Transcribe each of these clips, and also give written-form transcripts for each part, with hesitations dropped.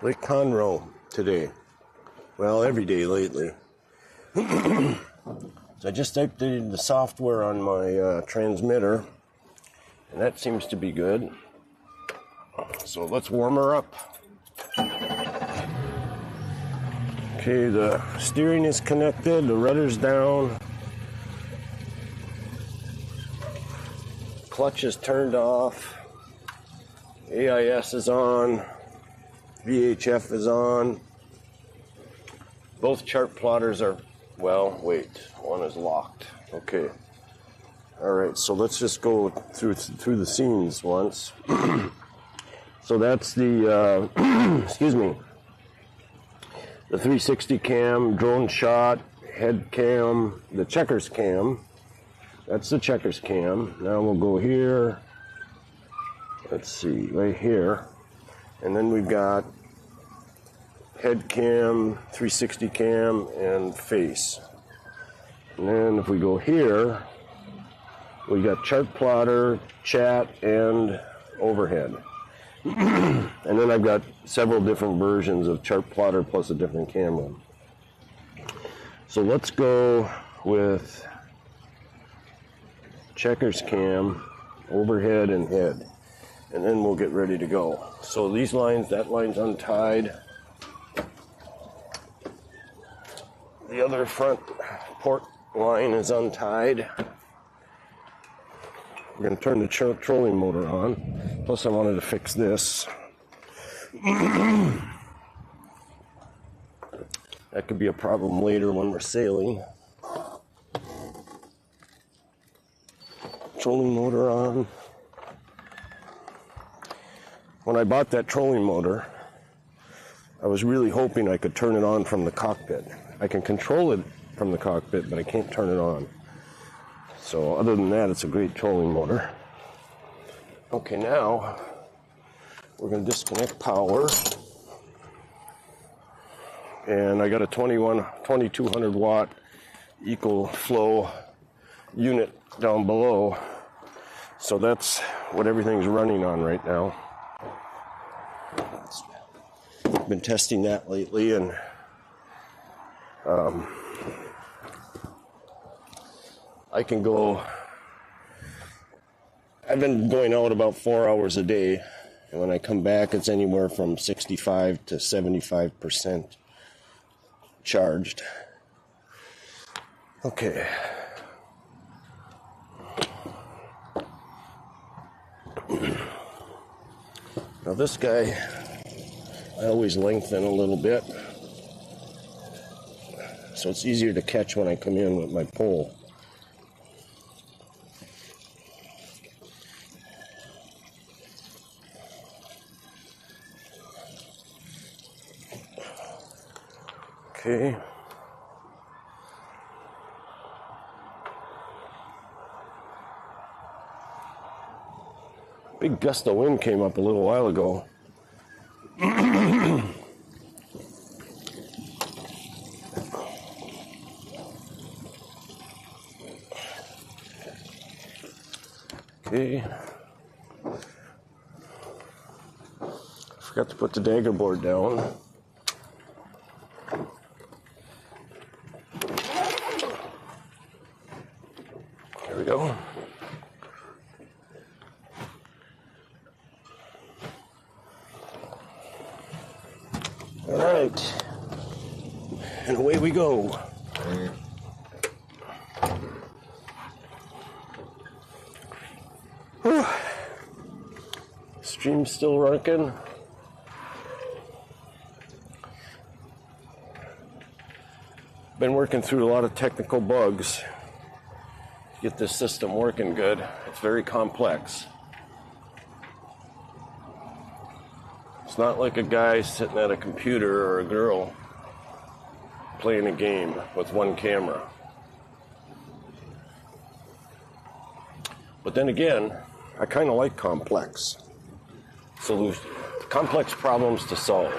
Lake Conroe today. Well, every day lately. So I just updated the software on my transmitter, and that seems to be good. So let's warm her up. Okay, the steering is connected, the rudder's down, clutch is turned off, AIS is on, VHF is on, both chart plotters are, well, wait, one is locked. Okay. Alright, so let's just go through the scenes once. So that's the, excuse me, the 360 cam, drone shot, head cam, the checkers cam. That's the checkers cam. Now we'll go here. Let's see, right here. And then we've got head cam, 360 cam, and face. And then if we go here, we got chart plotter, chat, and overhead. And then I've got several different versions of chart plotter plus a different camera. So let's go with checkers cam, overhead, and head. And then we'll get ready to go. So these lines, that line's untied. The other front port line is untied. We're going to turn the trolling motor on. Plus I wanted to fix this. That could be a problem later when we're sailing. Trolling motor on. When I bought that trolling motor, I was really hoping I could turn it on from the cockpit. I can control it from the cockpit, but I can't turn it on. So other than that, it's a great trolling motor. Okay, now we're going to disconnect power. And I got a 2200 watt equal flow unit down below. So that's what everything's running on right now. Been testing that lately, and I can go. I've been going out about 4 hours a day, and when I come back, it's anywhere from 65 to 75% charged. Okay. Now this guy, I always lengthen a little bit, so it's easier to catch when I come in with my pole. Okay. Big gust of wind came up a little while ago. Okay. Forgot to put the dagger board down. There we go. All right. And away we go. Whew. Stream's still working. Been working through a lot of technical bugs to get this system working good. It's very complex. It's not like a guy sitting at a computer or a girl playing a game with one camera. But then again, I kind of like complex solutions, complex problems to solve.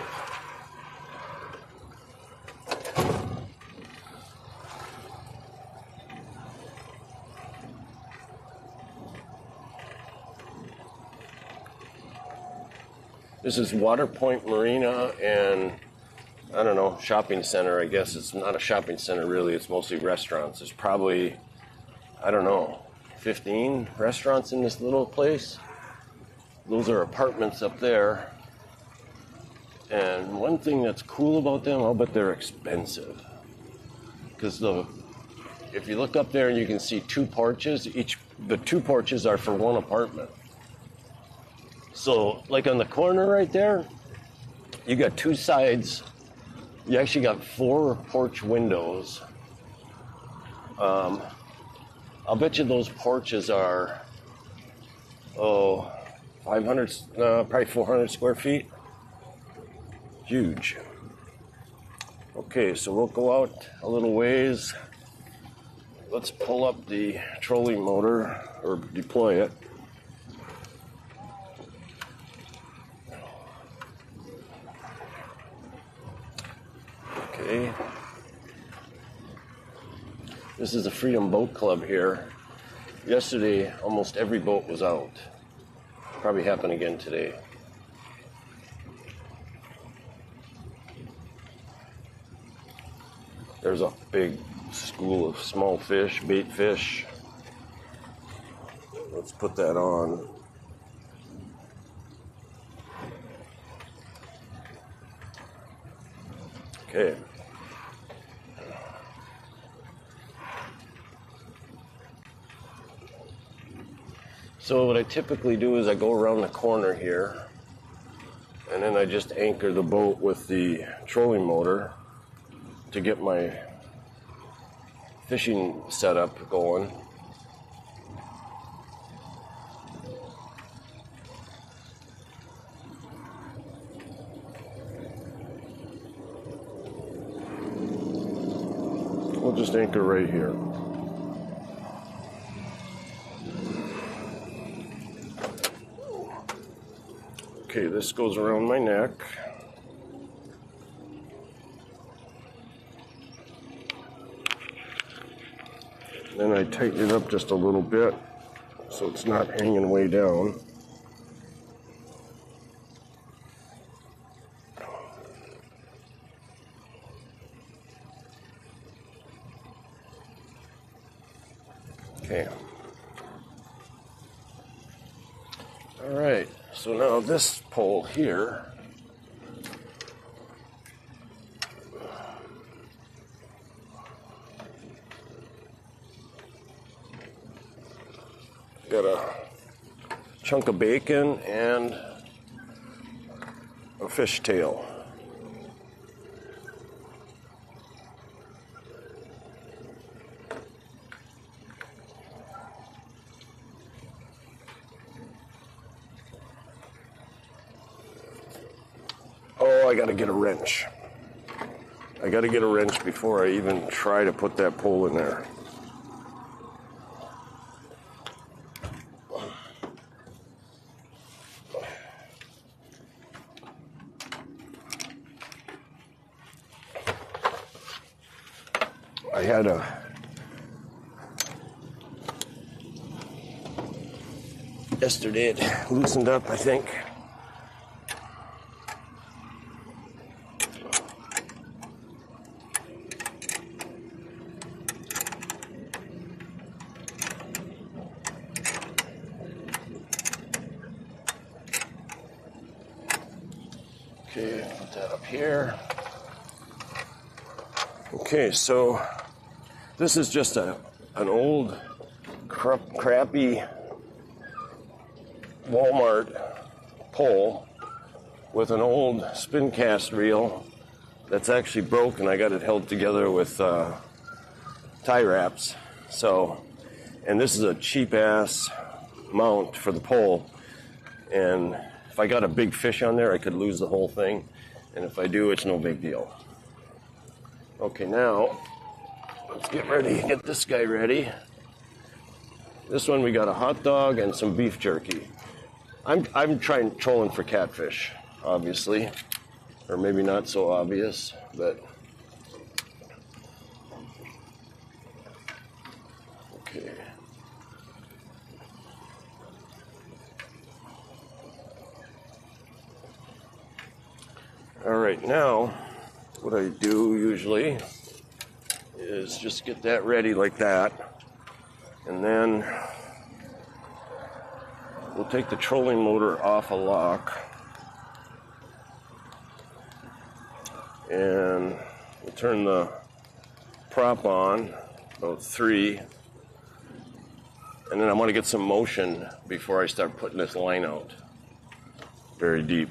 This is Waterpoint Marina and, I don't know, shopping center. I guess it's not a shopping center really. It's mostly restaurants. There's probably, I don't know, 15 restaurants in this little place. Those are apartments up there. And one thing that's cool about them, I'll bet they're expensive. Because if you look up there and you can see two porches, the two porches are for one apartment. So, like on the corner right there, you got two sides. You actually got 4 porch windows. I'll bet you those porches are, 500, probably 400 square feet. Huge. Okay, so we'll go out a little ways. Let's pull up the trolling motor, or deploy it. Okay. This is the Freedom Boat Club here. Yesterday, almost every boat was out. Probably happen again today. There's a big school of small fish, bait fish. Let's put that on. Okay. So what I typically do is I go around the corner here, and then I just anchor the boat with the trolling motor to get my fishing setup going. We'll just anchor right here. Okay, this goes around my neck. Then I tighten it up just a little bit so it's not hanging way down. Okay. All right, so now this pole here, got a chunk of bacon and a fish tail. Oh, I gotta get a wrench. I gotta get a wrench before I even try to put that pole in there. I had yesterday it loosened up, I think. Okay, put that up here. Okay, so this is just an old, crappy Walmart pole with an old spin cast reel that's actually broken. I got it held together with tie wraps. So, and this is a cheap ass mount for the pole. And if I got a big fish on there, I could lose the whole thing. And if I do, it's no big deal. Okay, now let's get ready. Get this guy ready. This one we got a hot dog and some beef jerky. I'm trolling for catfish, obviously, or maybe not so obvious, but okay. All right, now what I do usually is just get that ready like that, and then we'll take the trolling motor off a lock, and we'll turn the prop on, about 3, and then I want to get some motion before I start putting this line out very deep.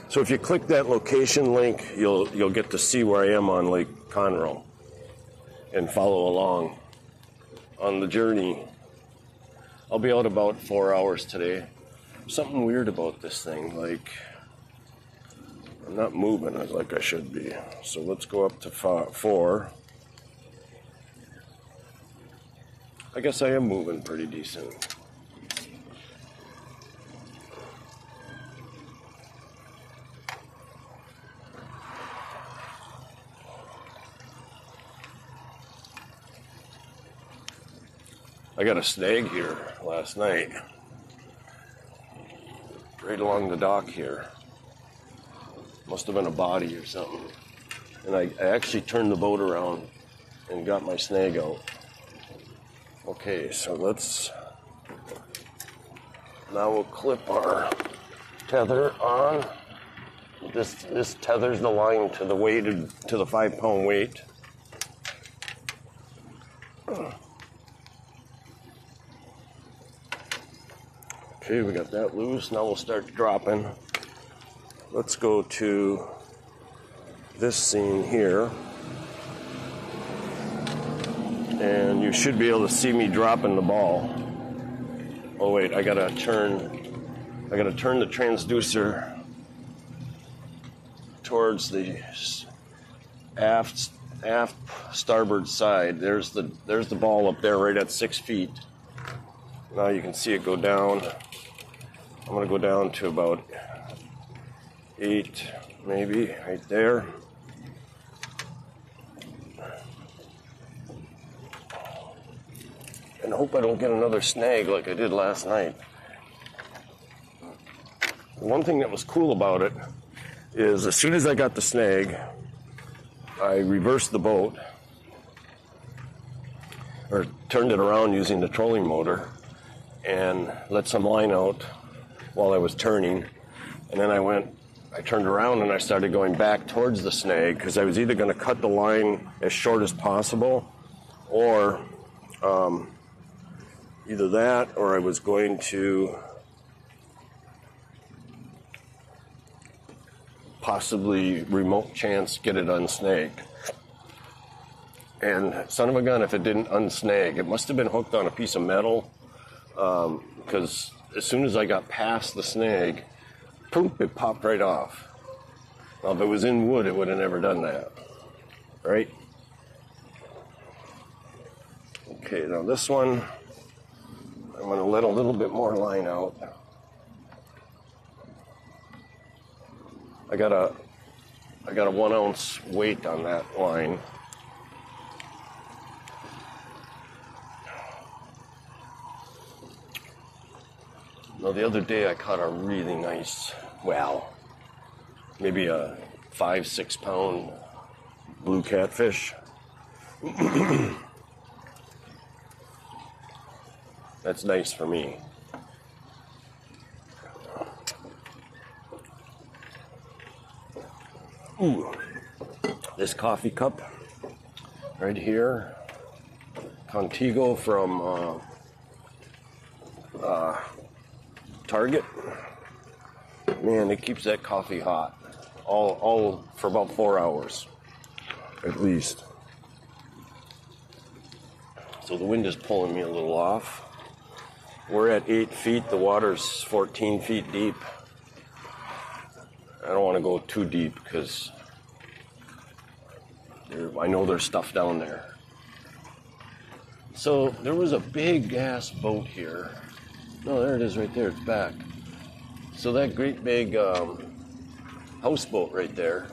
So if you click that location link, you'll get to see where I am on Lake Conroe and follow along on the journey. I'll be out about 4 hours today. Something weird about this thing, like I'm not moving like I should be. So let's go up to 4. I guess I am moving pretty decent. I got a snag here last night, right along the dock here. Must have been a body or something. And I actually turned the boat around and got my snag out. Okay, so now we'll clip our tether on. This tethers the line to the 5-pound weight. Okay, we got that loose. Now we'll start dropping. Let's go to this scene here. And you should be able to see me dropping the ball. Oh wait, I gotta turn the transducer towards the aft starboard side. There's the ball up there right at 6 feet. Now you can see it go down. I'm going to go down to about 8, maybe, right there. And I hope I don't get another snag like I did last night. One thing that was cool about it is as soon as I got the snag, I reversed the boat, or turned it around using the trolling motor, and let some line out while I was turning. And then I turned around and I started going back towards the snag because I was either going to cut the line as short as possible, or either that, or I was going to possibly remote chance get it unsnagged. And son of a gun, if it didn't unsnag, it must have been hooked on a piece of metal, because as soon as I got past the snag, poop, it popped right off. Now, if it was in wood, it would have never done that, right? Okay, now this one, I'm going to let a little bit more line out. I got a 1 ounce weight on that line. Now, the other day I caught a really nice, maybe a 5-6 pound blue catfish. That's nice for me. Ooh, this coffee cup right here, Contigo from Target. Man, it keeps that coffee hot all for about 4 hours at least. So the wind is pulling me a little off. We're at 8 feet. The water's 14 feet deep. I don't want to go too deep because I know there's stuff down there. So there was a big ass boat here. No, there it is right there. It's back. So that great big, I houseboat right there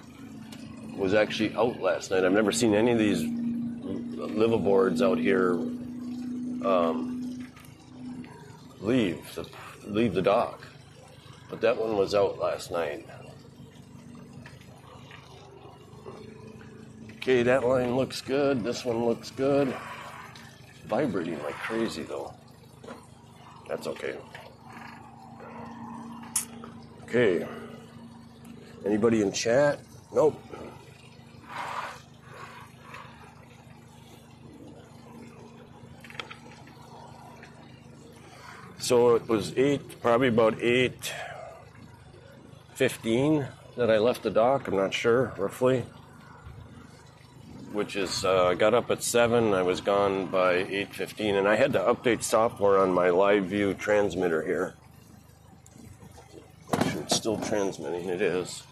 was actually out last night. I've never seen any of these liveaboards out here leave the dock. But that one was out last night. Okay, that line looks good. This one looks good. Vibrating like crazy though. That's okay. Okay. Anybody in chat? Nope. So it was probably about 8:15 that I left the dock. I'm not sure, roughly. Which is, I got up at 7, I was gone by 8:15, and I had to update software on my LiveView transmitter here. Make sure it's still transmitting, it is.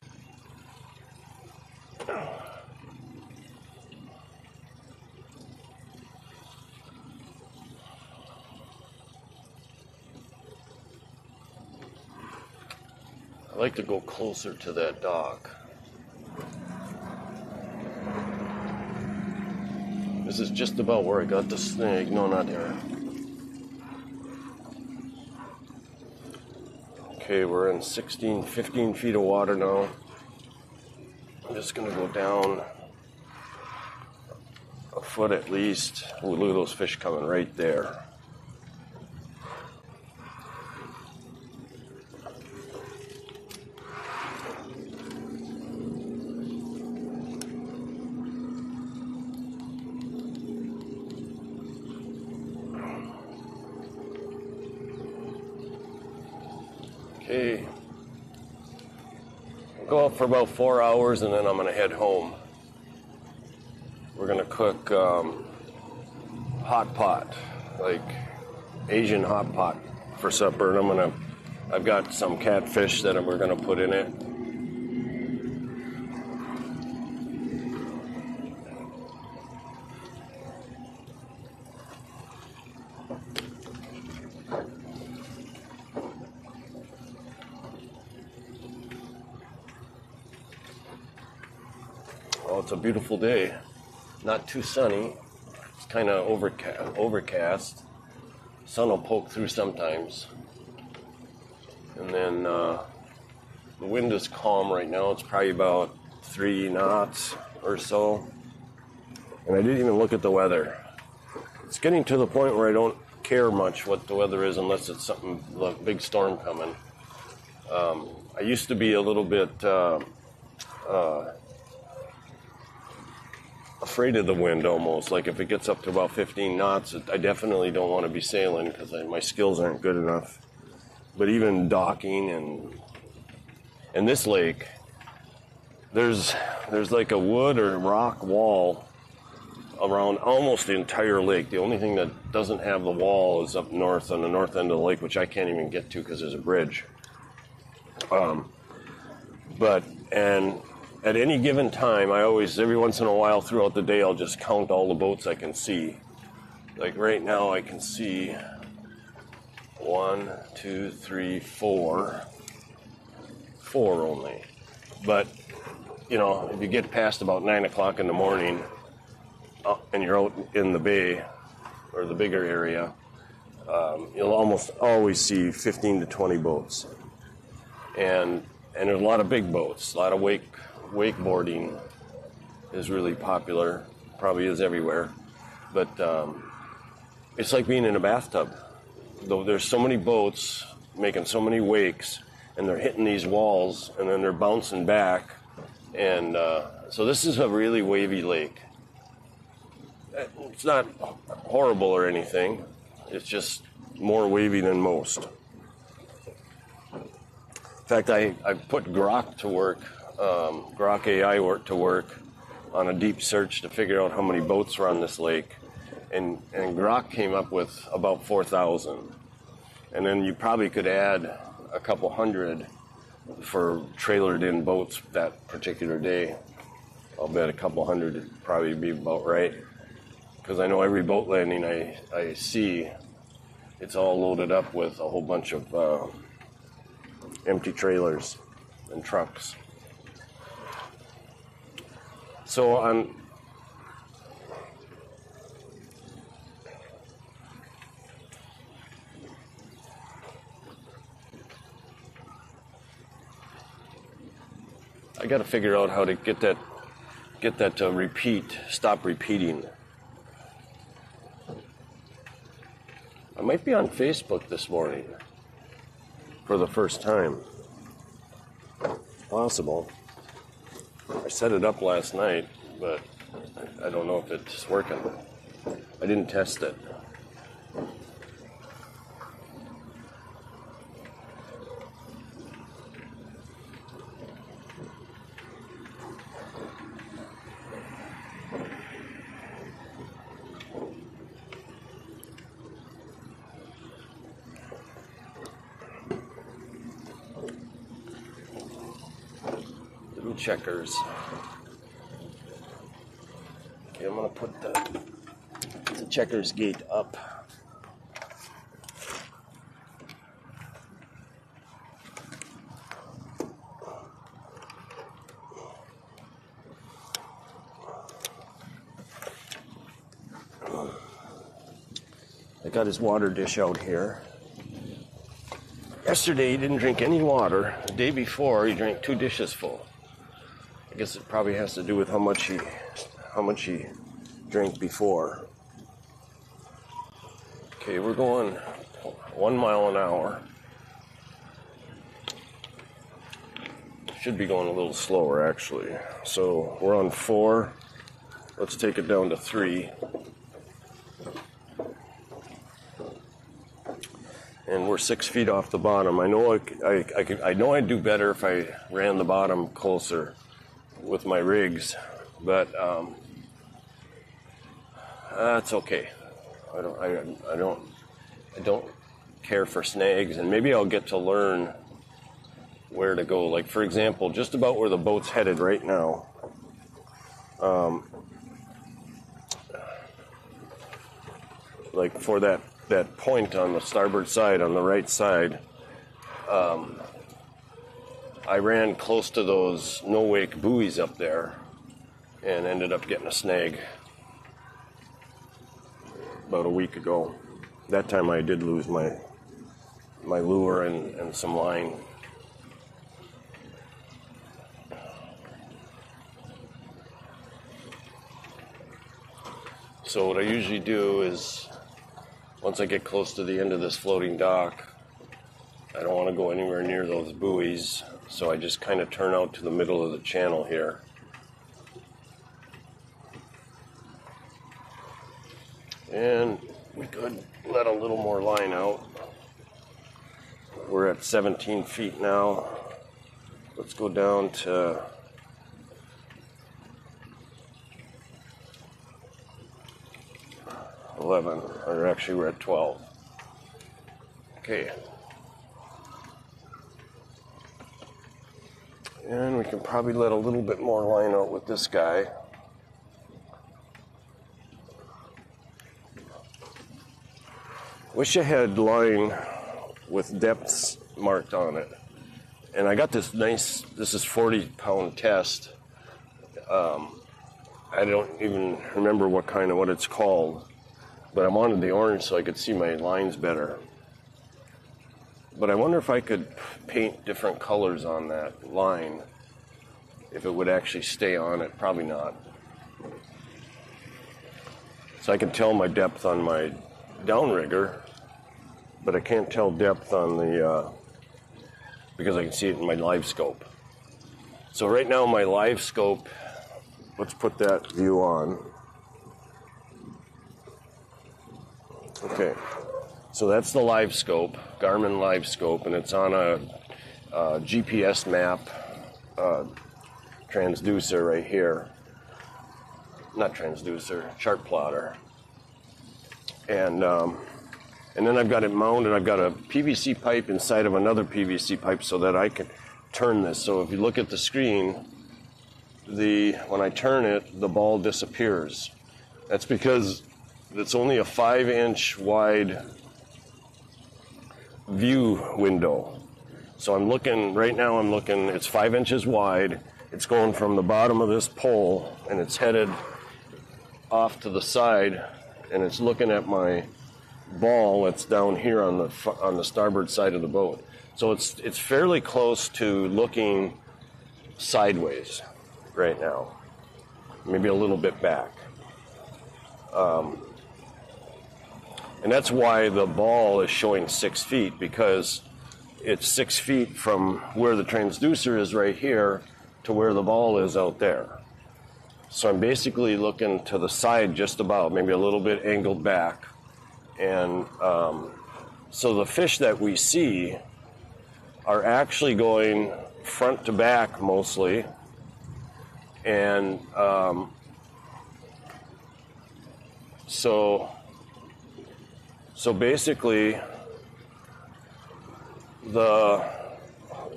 I like to go closer to that dock. This is just about where I got the snag. No, not there. Okay, we're in 15 feet of water now. I'm just gonna go down a foot at least. Ooh, look at those fish coming right there. Okay, I'll go out for about 4 hours and then I'm gonna head home. We're gonna cook hot pot, like Asian hot pot for supper, and I've got some catfish that we're gonna put in it. Oh, it's a beautiful day. Not too sunny. It's kind of overcast. Sun will poke through sometimes. And then the wind is calm right now. It's probably about 3 knots or so. And I didn't even look at the weather. It's getting to the point where I don't care much what the weather is unless it's something, like a big storm coming. I used to be a little bit afraid of the wind almost. Like if it gets up to about 15 knots, I definitely don't want to be sailing because my skills aren't good enough. But even docking and this lake, there's like a wood or rock wall around almost the entire lake. The only thing that doesn't have the wall is up north on the north end of the lake, which I can't even get to because there's a bridge. And at any given time, every once in a while throughout the day, I'll just count all the boats I can see. Like right now, I can see 1, 2, 3, 4. 4 only. But, you know, if you get past about 9 o'clock in the morning and you're out in the bay or the bigger area, you'll almost always see 15 to 20 boats. And there's a lot of big boats, a lot of wakeboarding is really popular, probably is everywhere, but it's like being in a bathtub. Though there's so many boats making so many wakes, and they're hitting these walls, and then they're bouncing back, and so this is a really wavy lake. It's not horrible or anything, it's just more wavy than most. In fact, I put Grok to work, Grok AI to work on a deep search to figure out how many boats were on this lake. And Grok came up with about 4,000. And then you probably could add a couple hundred for trailered in boats that particular day. I'll bet a couple hundred would probably be about right. Because I know every boat landing I see, it's all loaded up with a whole bunch of empty trailers and trucks. So I got to figure out how to get that to stop repeating. I might be on Facebook this morning for the first time. Possible. I set it up last night, but I don't know if it's working. I didn't test it. Checkers. Okay, I'm going to put the checkers gate up. I got his water dish out here. Yesterday he didn't drink any water. The day before he drank 2 dishes full. I guess it probably has to do with how much he drank before. Okay, we're going 1 mile an hour. Should be going a little slower actually. So we're on 4. Let's take it down to 3. And we're 6 feet off the bottom. I know I'd do better if I ran the bottom closer with my rigs, but that's okay. I don't care for snags, and maybe I'll get to learn where to go. Like for example, just about where the boat's headed right now. Like for that point on the starboard side, on the right side. I ran close to those no-wake buoys up there and ended up getting a snag about a week ago. That time I did lose my lure and some line. So what I usually do is, once I get close to the end of this floating dock, I don't want to go anywhere near those buoys, so I just kind of turn out to the middle of the channel here. And we could let a little more line out. We're at 17 feet now. Let's go down to 11, or actually we're at 12. Okay. And we can probably let a little bit more line out with this guy. Wish I had line with depths marked on it. And I got this nice, this is 40-pound test. I don't even remember what it's called, but I wanted the orange so I could see my lines better. But I wonder if I could paint different colors on that line, if it would actually stay on it. Probably not. So I can tell my depth on my downrigger, but I can't tell depth on the, because I can see it in my live scope. So right now my live scope, let's put that view on. Okay. So that's the live scope, Garmin live scope, and it's on a GPS map transducer right here. Not transducer, chart plotter. And then I've got it mounted. I've got a PVC pipe inside of another PVC pipe so that I can turn this. So if you look at the screen, when I turn it, the ball disappears. That's because it's only a 5-inch wide view window. So I'm looking, right now it's 5 inches wide, it's going from the bottom of this pole and it's headed off to the side, and it's looking at my ball that's down here on the starboard side of the boat. So it's fairly close to looking sideways right now, maybe a little bit back. And that's why the ball is showing 6 feet, because it's 6 feet from where the transducer is right here to where the ball is out there. So I'm basically looking to the side just about, maybe a little bit angled back. And so the fish that we see are actually going front to back mostly. And so basically the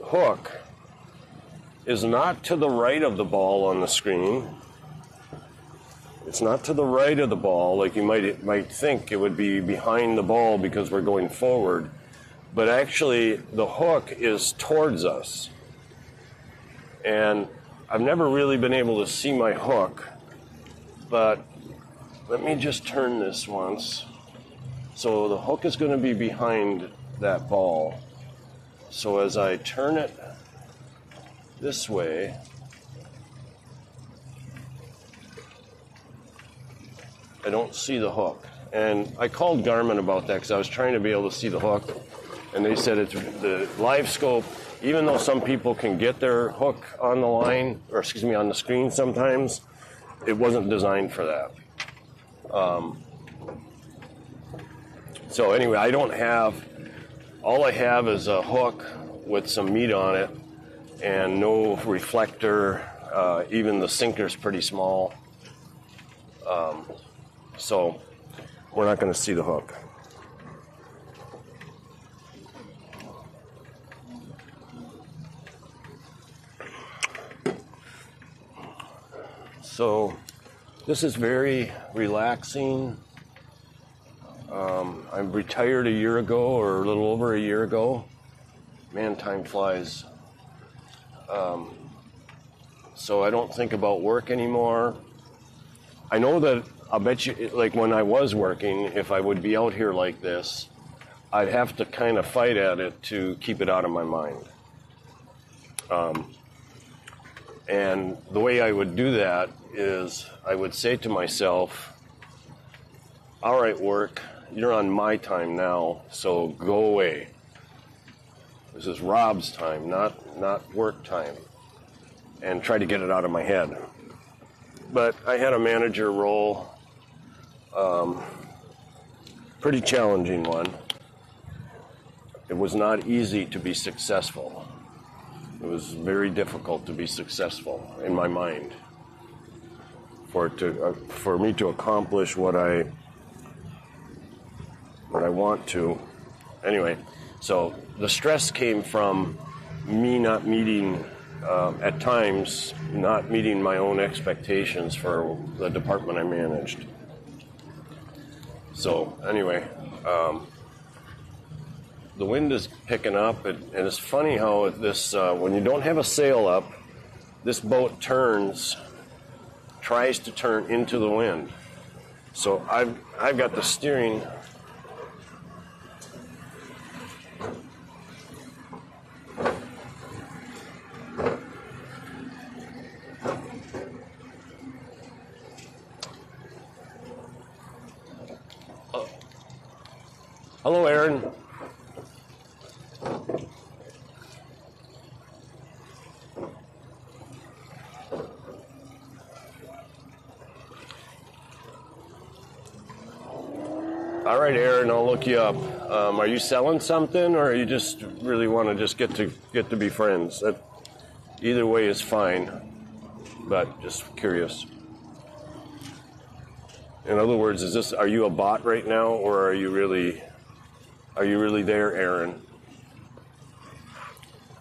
hook is not to the right of the ball on the screen. It's not to the right of the ball like you might think it would be behind the ball because we're going forward. But actually the hook is towards us. And I've never really been able to see my hook, but let me just turn this once. So the hook is going to be behind that ball. So as I turn it this way, I don't see the hook. And I called Garmin about that because I was trying to be able to see the hook. And they said it's the live scope, even though some people can get their hook on the line, or excuse me, on the screen sometimes, it wasn't designed for that. So anyway, all I have is a hook with some meat on it and no reflector. Even the sinker's pretty small. So we're not going to see the hook. So this is very relaxing. I retired a year ago, or a little over a year ago. Man, time flies. So I don't think about work anymore. I know that I'll bet you, like when I was working, if I would be out here like this, I'd have to kind of fight at it to keep it out of my mind. And the way I would do that is I would say to myself, all right, work, you're on my time now, so go away. This is Rob's time, not work time. And try to get it out of my head. But I had a manager role, pretty challenging one. It was not easy to be successful. It was very difficult to be successful in my mind. For me to accomplish what I want to. Anyway, so the stress came from me not meeting, at times, not meeting my own expectations for the department I managed. So anyway, the wind is picking up, and it's funny how this, when you don't have a sail up, this boat tries to turn into the wind. So I've got the steering. Hello, Aaron. All right, Aaron, I'll look you up. Are you selling something, or you just really want to just get to be friends? Either way is fine, but just curious. In other words, are you a bot right now, or are you really there, Aaron?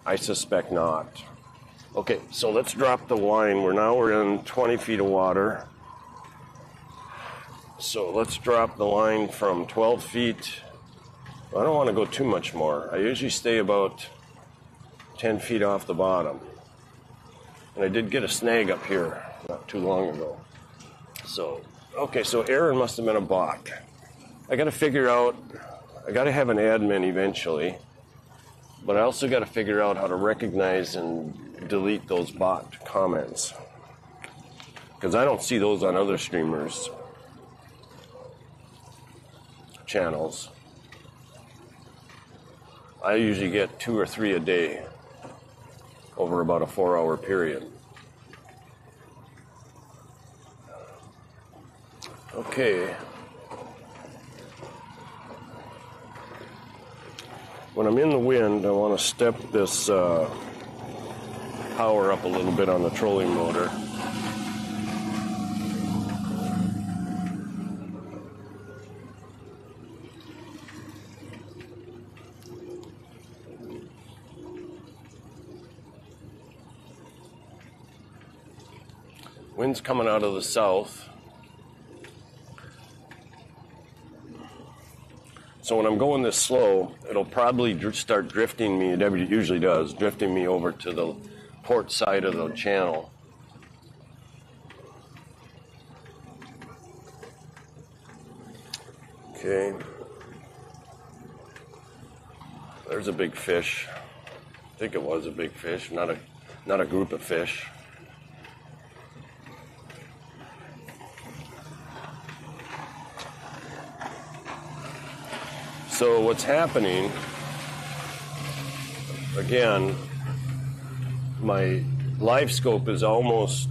I suspect not. Okay, so let's drop the line. We're in 20 feet of water. So let's drop the line from 12 feet. I don't want to go too much more. I usually stay about 10 feet off the bottom. And I did get a snag up here not too long ago. So, okay, so Aaron must have been a bot. I got to figure out, I got to have an admin eventually, but I also got to figure out how to recognize and delete those bot comments, because I don't see those on other streamers' channels. I usually get 2 or 3 a day over about a 4-hour period. Okay. When I'm in the wind, I want to step this power up a little bit on the trolling motor. Wind's coming out of the south. So when I'm going this slow, it'll probably start drifting me, it usually does, drifting me over to the port side of the channel. Okay. There's a big fish. I think it was a big fish, not a group of fish. So what's happening, again, my live scope is almost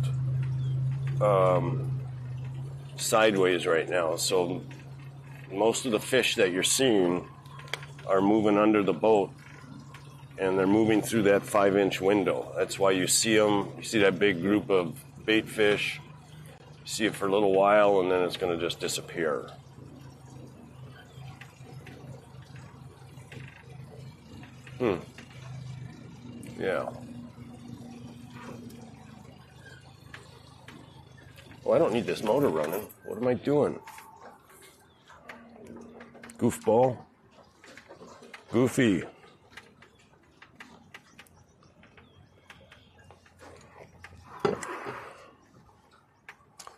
sideways right now. So most of the fish that you're seeing are moving under the boat, and they're moving through that 5-inch window. That's why you see them. You see that big group of bait fish. You see it for a little while, and then it's going to just disappear. Yeah. Oh, I don't need this motor running. What am I doing? Goofball? Goofy.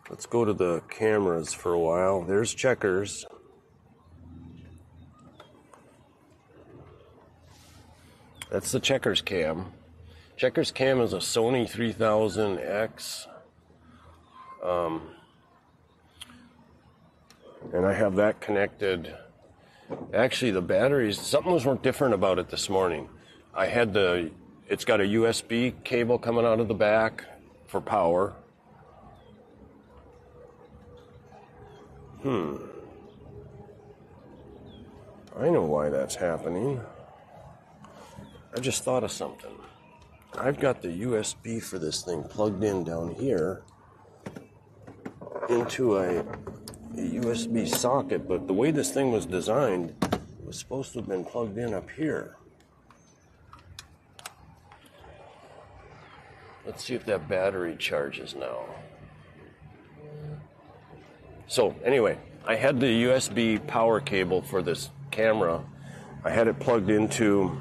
Let's go to the cameras for a while. There's Checkers. That's the Checkers cam. Checkers cam is a Sony 3000X. And I have that connected. Actually, the batteries, something was different about it this morning. It's got a USB cable coming out of the back for power. I know why that's happening. I just thought of something. I've got the USB for this thing plugged in down here into a USB socket, but the way this thing was designed, it was supposed to have been plugged in up here. Let's see if that battery charges now. So anyway, I had the USB power cable for this camera. I had it plugged into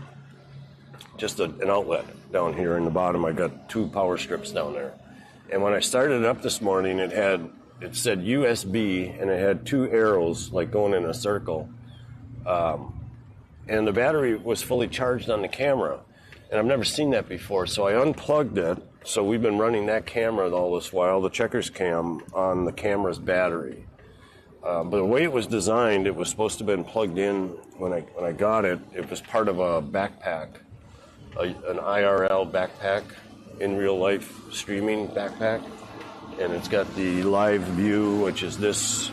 just an outlet down here in the bottom. I got 2 power strips down there. And when I started it up this morning, it said USB, and it had 2 arrows like going in a circle. And the battery was fully charged on the camera. And I've never seen that before, so I unplugged it. So we've been running that camera all this while, the Checkers cam, on the camera's battery. But the way it was designed, it was supposed to have been plugged in when I got it. It was part of a backpack, an IRL backpack, in real life streaming backpack. And it's got the LiveView, which is this.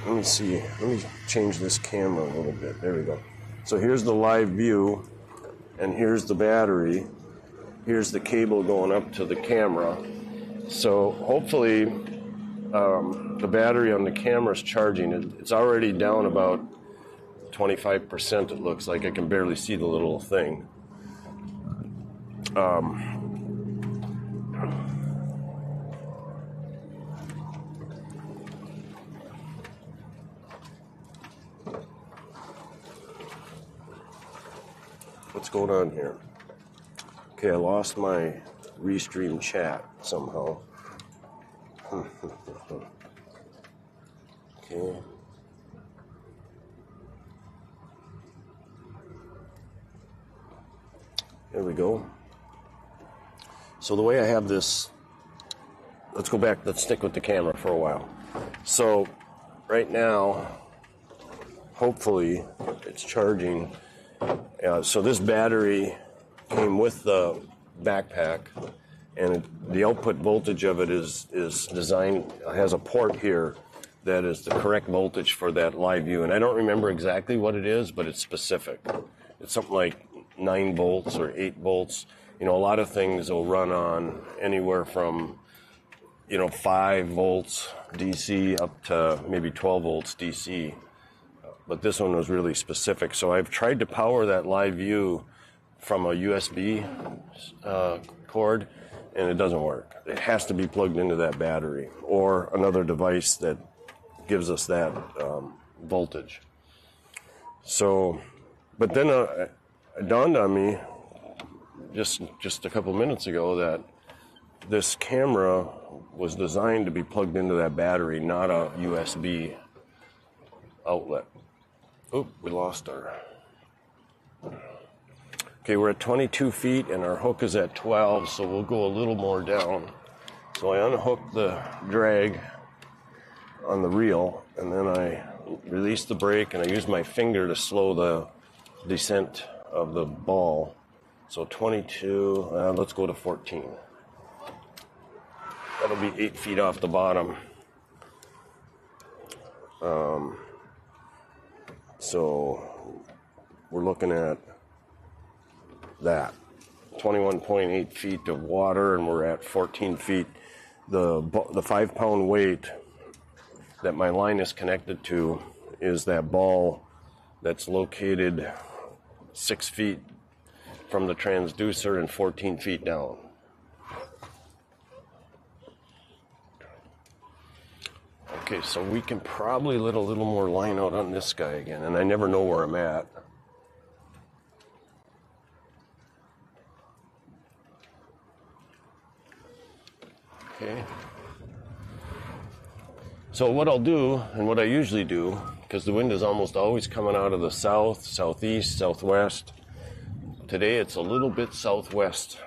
Let me see. Let me change this camera a little bit. There we go. So here's the LiveView, and here's the battery. Here's the cable going up to the camera. So hopefully the battery on the camera is charging. It's already down about 25%, it looks like. I can barely see the little thing. What's going on here? Okay, I lost my restream chat somehow. Okay. There we go. So the way I have this, let's go back, let's stick with the camera for a while. So right now, hopefully it's charging. So this battery came with the backpack, and the output voltage of it is designed, has a port here that is the correct voltage for that LiveView. And I don't remember exactly what it is, but it's specific. It's something like 9 volts or 8 volts. You know, a lot of things will run on anywhere from, 5 volts DC up to maybe 12 volts DC. But this one was really specific. So I've tried to power that LiveView from a USB cord, and it doesn't work. It has to be plugged into that battery or another device that gives us that voltage. So, but then it dawned on me just a couple minutes ago that this camera was designed to be plugged into that battery, not a USB outlet. Oop, we lost our... Okay, we're at 22 feet and our hook is at 12, so we'll go a little more down. So I unhook the drag on the reel, and then I release the brake, and I use my finger to slow the descent of the ball. So 22, let's go to 14. That'll be 8 feet off the bottom. So we're looking at that. 21.8 feet of water, and we're at 14 feet. The 5-pound weight that my line is connected to is that ball that's located 6 feet from the transducer and 14 feet down. Okay, so we can probably let a little more line out on this guy again, and I never know where I'm at. Okay. So what I'll do, and what I usually do, because the wind is almost always coming out of the south, southeast, southwest. Today it's a little bit southwest.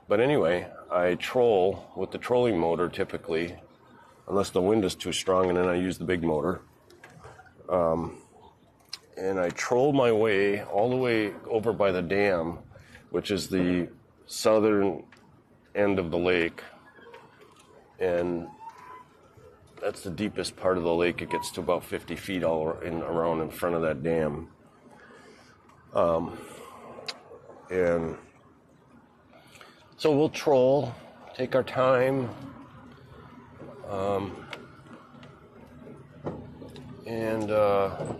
But anyway, I troll with the trolling motor typically, unless the wind is too strong, and then I use the big motor. And I troll my way all the way over by the dam, which is the southern end of the lake. And that's the deepest part of the lake. It gets to about 50 feet all around in front of that dam. And so we'll troll, take our time.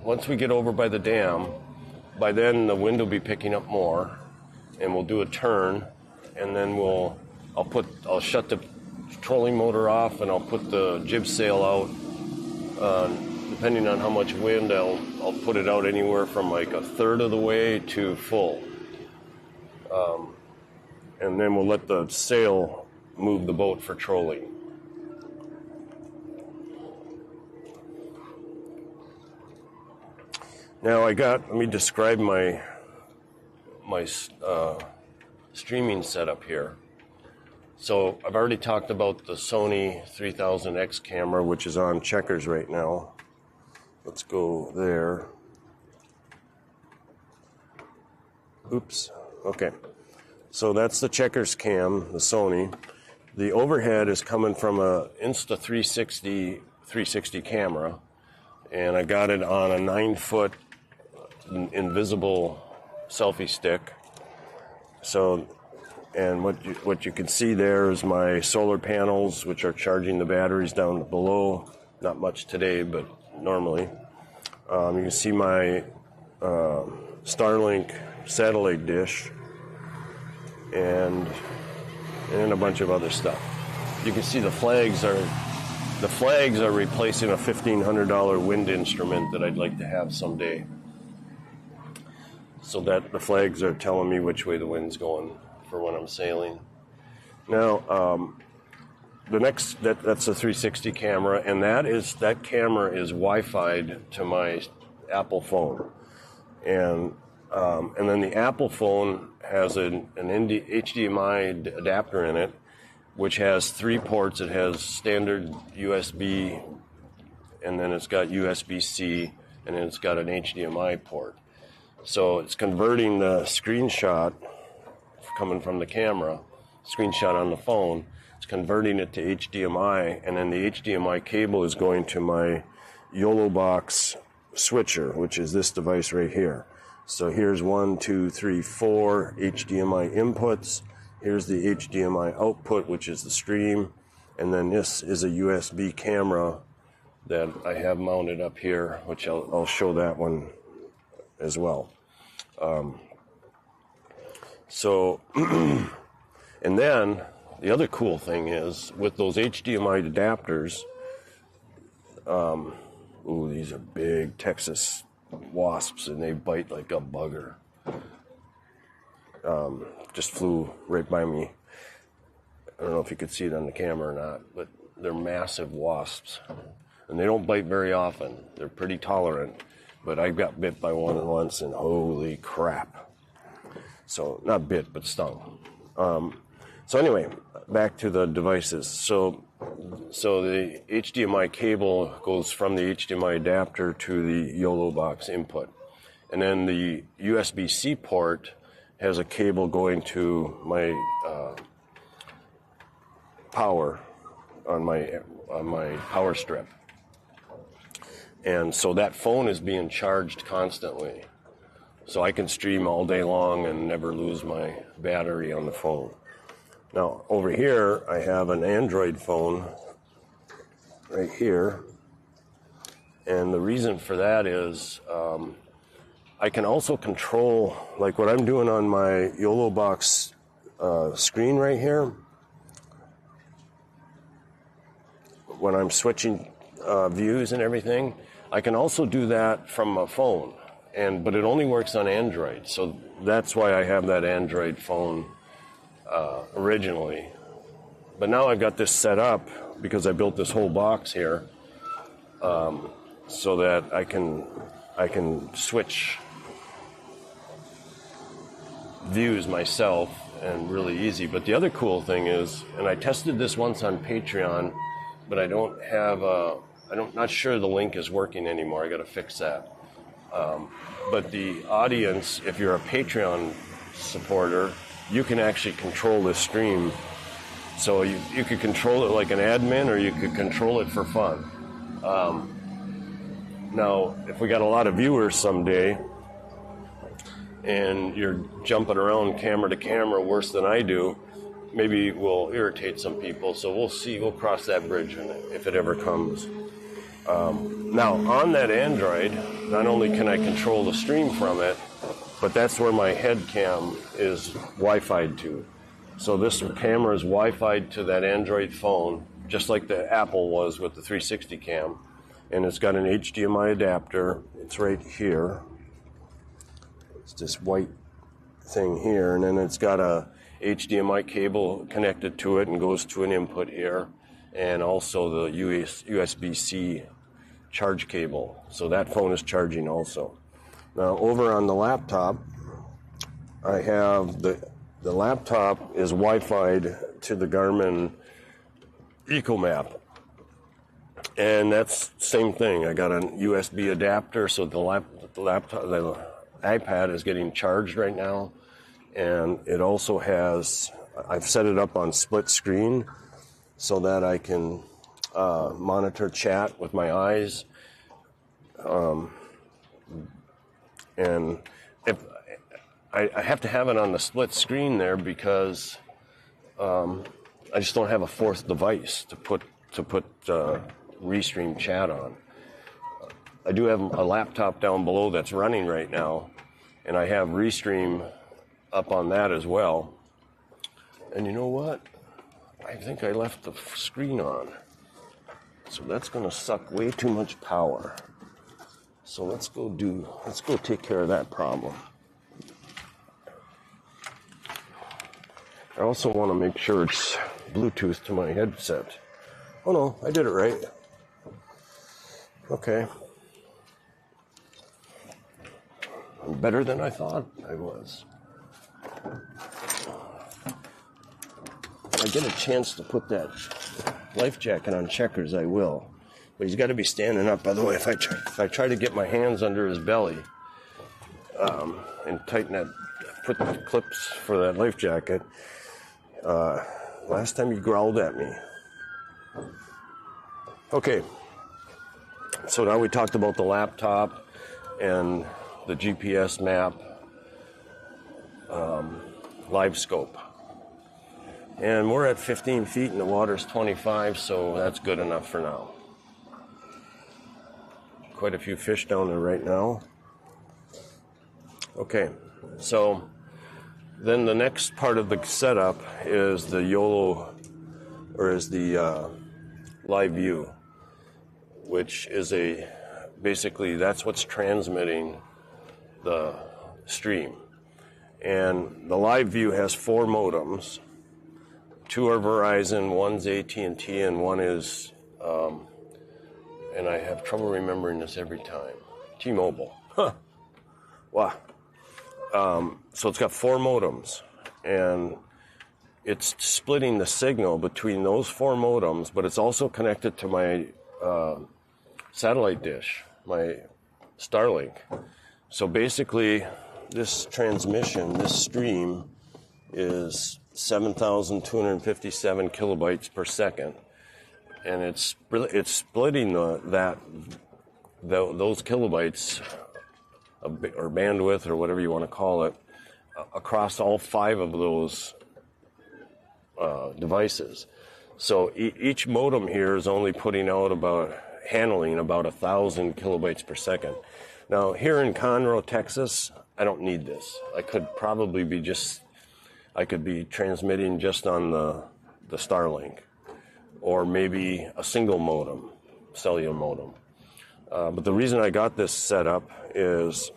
Once we get over by the dam, by then the wind will be picking up more, and we'll do a turn, and then I'll shut the trolling motor off, and I'll put the jib sail out. Depending on how much wind, I'll put it out anywhere from like a third of the way to full. And then we'll let the sail move the boat for trolling. Now let me describe my streaming setup here. So I've already talked about the Sony 3000X camera, which is on checkers right now. Let's go there. Oops. Okay. So that's the checkers cam, the Sony. The overhead is coming from a Insta360 360 camera, and I got it on a 9-foot invisible selfie stick. So, and what you can see there is my solar panels, which are charging the batteries down below. Not much today, but normally. You can see my Starlink satellite dish, and a bunch of other stuff. You can see the flags are replacing a $1,500 wind instrument that I'd like to have someday. So that the flags are telling me which way the wind's going for when I'm sailing. Now, the next, that's a 360 camera, and that camera is Wi-Fi'd to my Apple phone. And then the Apple phone has an HDMI adapter in it, which has 3 ports. It has standard USB, and then it's got USB-C, and then it's got an HDMI port. So it's converting the screenshot coming from the camera, screenshot on the phone, it's converting it to HDMI, and then the HDMI cable is going to my YOLO box switcher, which is this device right here. So here's 1, 2, 3, 4 HDMI inputs. Here's the HDMI output, which is the stream. And then this is a USB camera that I have mounted up here, which I'll show that one as well. And then the other cool thing is with those HDMI adapters, ooh, these are big Texas wasps, and they bite like a bugger. Just flew right by me. I don't know if you could see it on the camera or not, but they're massive wasps. And they don't bite very often. They're pretty tolerant. But I got bit by one once, and holy crap. So, not bit, but stung. So anyway, back to the devices. So the HDMI cable goes from the HDMI adapter to the YOLO box input. And then the USB-C port has a cable going to my power on my power strip. And so that phone is being charged constantly. So I can stream all day long and never lose my battery on the phone. Now, over here, I have an Android phone right here. And the reason for that is I can also control, like what I'm doing on my YOLO box screen right here. When I'm switching views and everything, I can also do that from my phone. But it only works on Android. So that's why I have that Android phone originally. But now I've got this set up because I built this whole box here so that I can switch views myself and really easy. But the other cool thing is, and I tested this once on Patreon, but I don't have not sure the link is working anymore. I got to fix that. But the audience, if you're a Patreon supporter, you can actually control this stream. So you could control it like an admin, or you could control it for fun. Now, if we got a lot of viewers someday, and you're jumping around camera to camera worse than I do, maybe we'll irritate some people. So we'll see. We'll cross that bridge if it ever comes. Now, on that Android, not only can I control the stream from it, but that's where my head cam is Wi-Fi'd to. So this camera is Wi-Fi'd to that Android phone, just like the Apple was with the 360 cam. And it's got an HDMI adapter. It's right here. It's this white thing here. And then it's got a HDMI cable connected to it and goes to an input here. And also the USB-C charge cable. So that phone is charging also. Now over on the laptop, I have the laptop is Wi-Fi'd to the Garmin EcoMap. And that's the same thing. I got a USB adapter, so the iPad is getting charged right now. And it also has, I've set it up on split screen so that I can monitor chat with my eyes. And if I have to have it on the split screen there because I just don't have a fourth device to put Restream chat on. I do have a laptop down below that's running right now, and I have Restream up on that as well. And you know what? I think I left the screen on. So that's going to suck way too much power. So let's go take care of that problem. I also want to make sure it's Bluetooth to my headset. Oh no, I did it right. Okay. I'm better than I thought I was. If I get a chance to put that life jacket on Checkers, I will. But he's got to be standing up. By the way, if I try to get my hands under his belly and tighten that, put the clips for that life jacket, last time he growled at me. Okay, so now we talked about the laptop and the GPS map, live scope. And we're at 15 feet and the water's 25, so that's good enough for now. Quite a few fish down there right now. Okay, so then the next part of the setup is the YOLO, or is the LiveView, which is basically that's what's transmitting the stream. And the LiveView has 4 modems. 2 are Verizon, one's AT&T, and one is, and I have trouble remembering this every time, T-Mobile. Huh. Wow. So it's got 4 modems, and it's splitting the signal between those 4 modems, but it's also connected to my satellite dish, my Starlink. So basically, this transmission, this stream, is 7,257 kilobytes per second, and it's splitting those kilobytes, or bandwidth, or whatever you want to call it, across all 5 of those devices. So each modem here is only handling about 1,000 kilobytes per second. Now here in Conroe, Texas, I don't need this. I could probably be transmitting just on the Starlink, or maybe a single modem, cellular modem. But the reason I got this set up is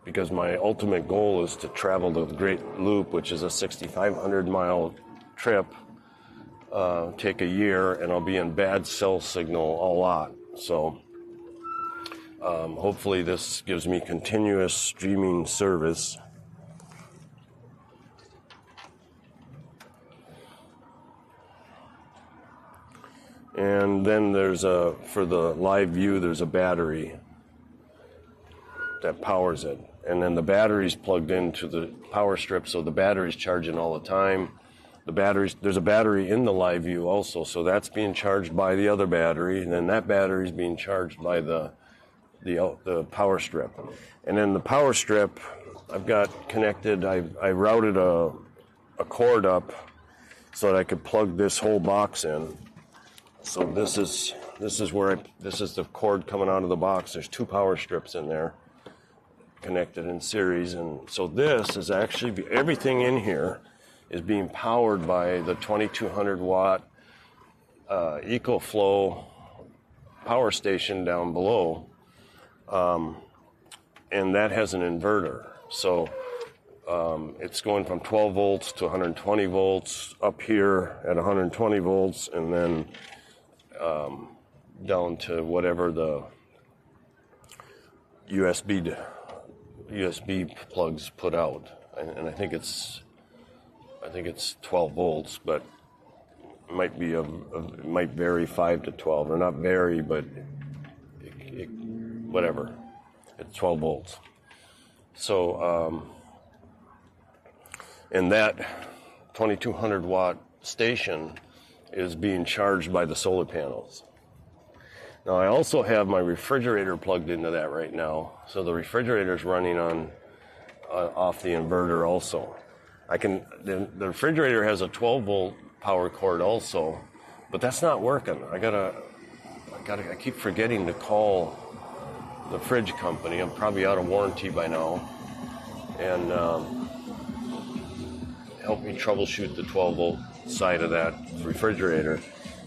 because my ultimate goal is to travel the Great Loop, which is a 6,500-mile trip, take a year, and I'll be in bad cell signal a lot. So hopefully this gives me continuous streaming service. And then for the LiveView, there's a battery that powers it. And then the battery's plugged into the power strip, so the battery's charging all the time. There's a battery in the LiveView also, so that's being charged by the other battery, and then that battery's being charged by the power strip. And then the power strip, I've got connected, I routed a cord up so that I could plug this whole box in. So this is the cord coming out of the box. There's 2 power strips in there connected in series, and so this is actually, everything in here is being powered by the 2200 watt EcoFlow power station down below, and that has an inverter. So it's going from 12 volts to 120 volts up here at 120 volts, and then down to whatever the USB plugs put out, and I think it's 12 volts, but it might vary 5 to 12, or not vary, but whatever. It's 12 volts. So and that 2200 watt station is being charged by the solar panels. Now I also have my refrigerator plugged into that right now, so the refrigerator's running off the inverter also. The refrigerator has a 12 volt power cord also, but that's not working. I keep forgetting to call the fridge company. I'm probably out of warranty by now, and help me troubleshoot the 12 volt side of that refrigerator,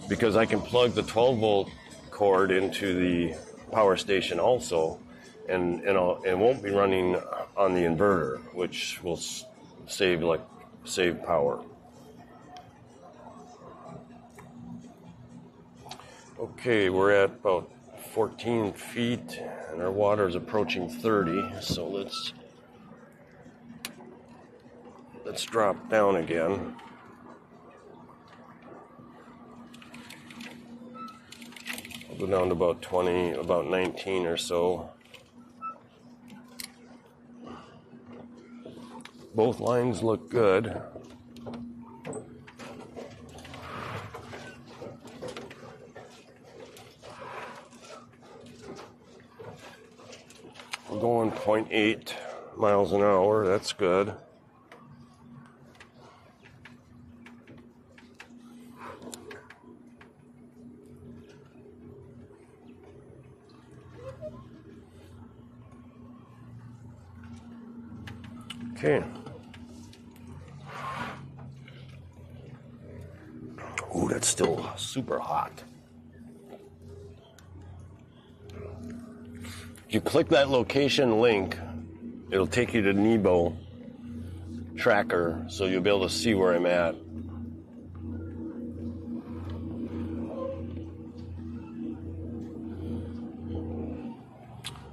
because I can plug the 12 volt cord into the power station also, and it won't be running on the inverter, which will save like save power. Okay, we're at about 14 feet and our water is approaching 30, so let's drop down again. I'll go down to about 20, about 19 or so. Both lines look good. We're going 0.8 miles an hour, that's good. Okay. Ooh, that's still super hot. If you click that location link, it'll take you to Nebo tracker, so you'll be able to see where I'm at.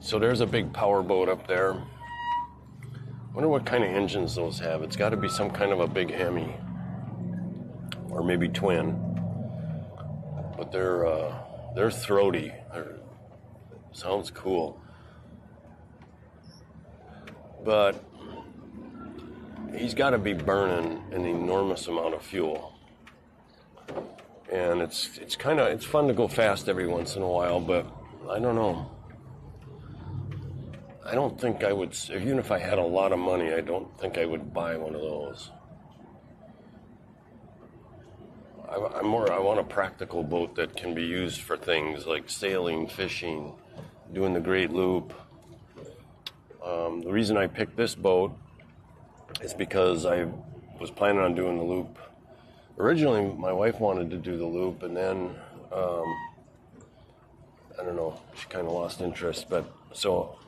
So there's a big power boat up there. Wonder what kind of engines those have. It's got to be some kind of a big Hemi, or maybe twin. But they're throaty. Sounds cool. But he's got to be burning an enormous amount of fuel. And it's fun to go fast every once in a while, but I don't know. I don't think I would, even if I had a lot of money, I don't think I would buy one of those. I want a practical boat that can be used for things like sailing, fishing, doing the Great Loop. The reason I picked this boat is because I was planning on doing the loop. Originally, my wife wanted to do the loop, and then, I don't know, she kind of lost interest, but so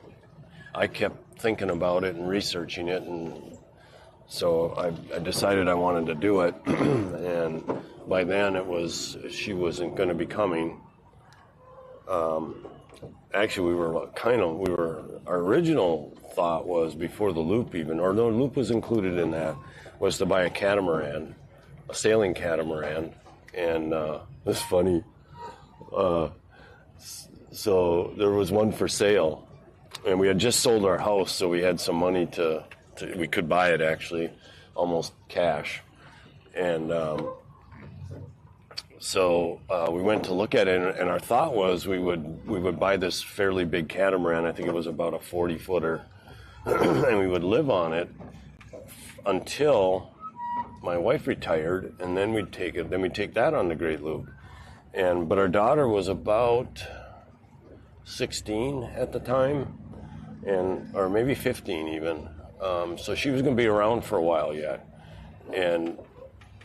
I kept thinking about it and researching it, and so I decided I wanted to do it. And by then she wasn't going to be coming. Actually, our original thought was, before the loop even, or the loop was included in that, was to buy a catamaran, a sailing catamaran. And it's funny. So there was one for sale. And we had just sold our house, so we had some money we could buy it, actually, almost cash. And so we went to look at it, and our thought was we would buy this fairly big catamaran. I think it was about a 40-footer, and we would live on it until my wife retired, and then we'd take it. Then we'd take that on the Great Loop. But our daughter was about 16 at the time, or maybe 15 even. So she was going to be around for a while yet. And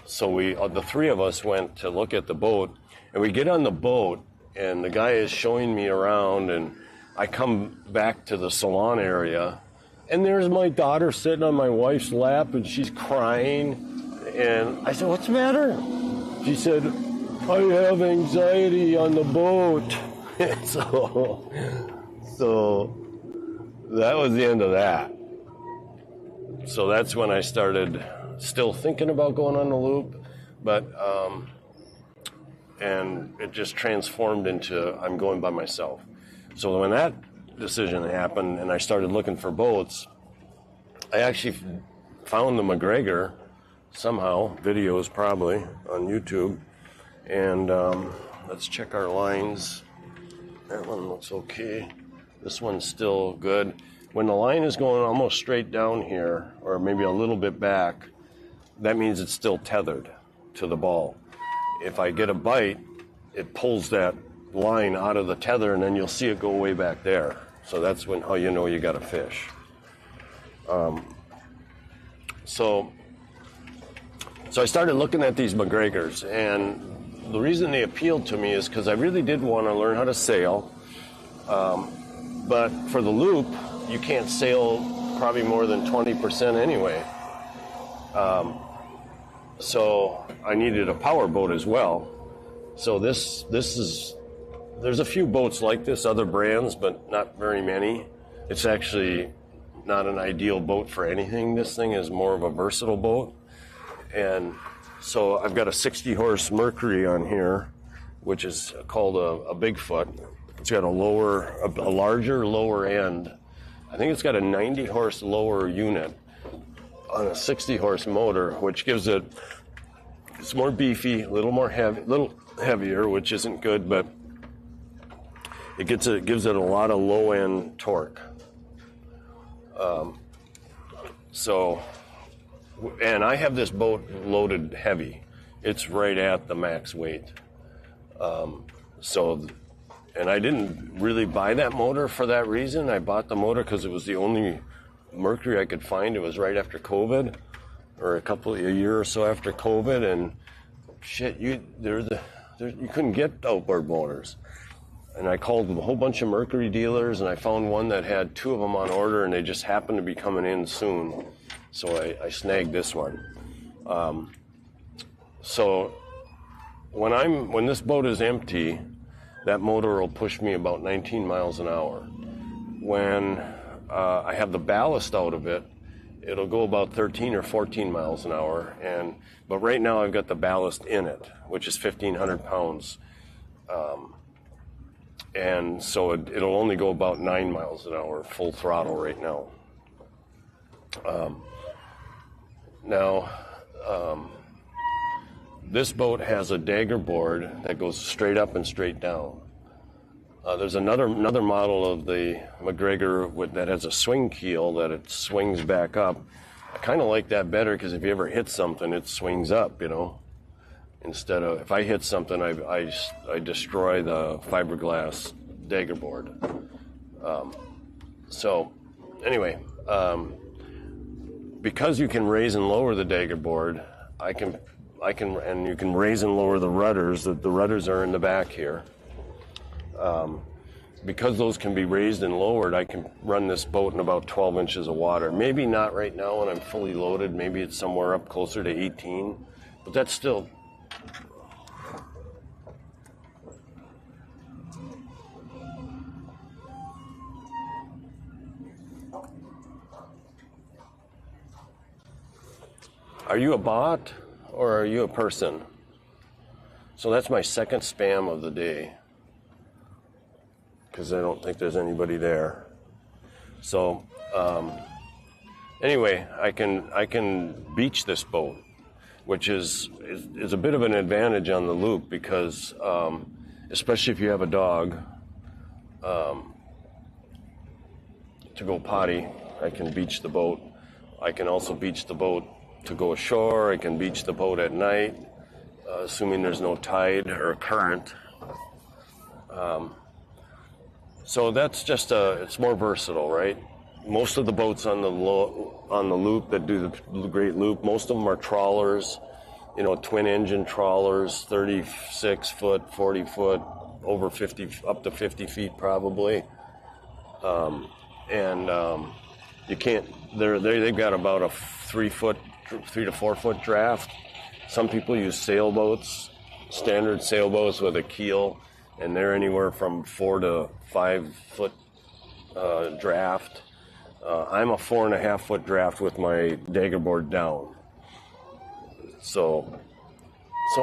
so the three of us went to look at the boat, and we get on the boat, and the guy is showing me around, and I come back to the salon area, and there's my daughter sitting on my wife's lap, and she's crying. And I said, "What's the matter?" She said, "I have anxiety on the boat." So that was the end of that. So that's when I started still thinking about going on the loop, but and it just transformed into I'm going by myself. So when that decision happened and I started looking for boats, I actually found the McGregor somehow, videos probably on YouTube, and let's check our lines. That one looks okay. This one's still good. When the line is going almost straight down here, or maybe a little bit back, that means it's still tethered to the ball. If I get a bite, it pulls that line out of the tether, and then you'll see it go way back there. So that's how you know you got a fish. So I started looking at these McGregors, and the reason they appealed to me is because I really did want to learn how to sail. But for the loop, you can't sail probably more than 20% anyway. So I needed a power boat as well. So this is, there's a few boats like this, other brands, but not very many. It's actually not an ideal boat for anything. This thing is more of a versatile boat. And so I've got a 60 horse Mercury on here, which is called a Bigfoot. It's got a larger lower end. I think it's got a 90 horse lower unit on a 60 horse motor, which gives it's more beefy, a little heavier, which isn't good, but it gives it a lot of low end torque. And I have this boat loaded heavy. It's right at the max weight. And I didn't really buy that motor for that reason. I bought the motor because it was the only Mercury I could find. It was right after COVID, or a year or so after COVID, and shit, you couldn't get outboard motors. And I called a whole bunch of Mercury dealers, and I found one that had 2 of them on order, and they just happened to be coming in soon. So I snagged this one. So when this boat is empty, that motor will push me about 19 miles an hour. When I have the ballast out of it, it'll go about 13 or 14 miles an hour. But right now I've got the ballast in it, which is 1,500 pounds. And so it'll only go about 9 miles an hour, full throttle right now. This boat has a dagger board that goes straight up and straight down. There's another model of the McGregor that has a swing keel that it swings back up. I kind of like that better because if you ever hit something, it swings up, Instead of, if I hit something, I destroy the fiberglass dagger board. Because you can raise and lower the dagger board, and you can raise and lower the rudders. The rudders are in the back here. Because those can be raised and lowered, I can run this boat in about 12 inches of water. Maybe not right now when I'm fully loaded. Maybe it's somewhere up closer to 18, but that's still. Are you a bot or are you a person? So that's my second spam of the day, because I don't think there's anybody there. So anyway, I can beach this boat, which is a bit of an advantage on the loop because especially if you have a dog to go potty, I can beach the boat. I can also beach the boat to go ashore. I can beach the boat at night, assuming there's no tide or current. So that's just it's more versatile, right? Most of the boats on the loop that do the Great Loop, most of them are trawlers, twin engine trawlers, 36 foot, 40 foot, over 50, up to 50 feet probably. You can't, they've got about a 3 to 4 foot draft. Some people use sailboats, standard sailboats with a keel, and they're anywhere from 4 to 5 foot draft. I'm a 4.5 foot draft with my dagger board down. So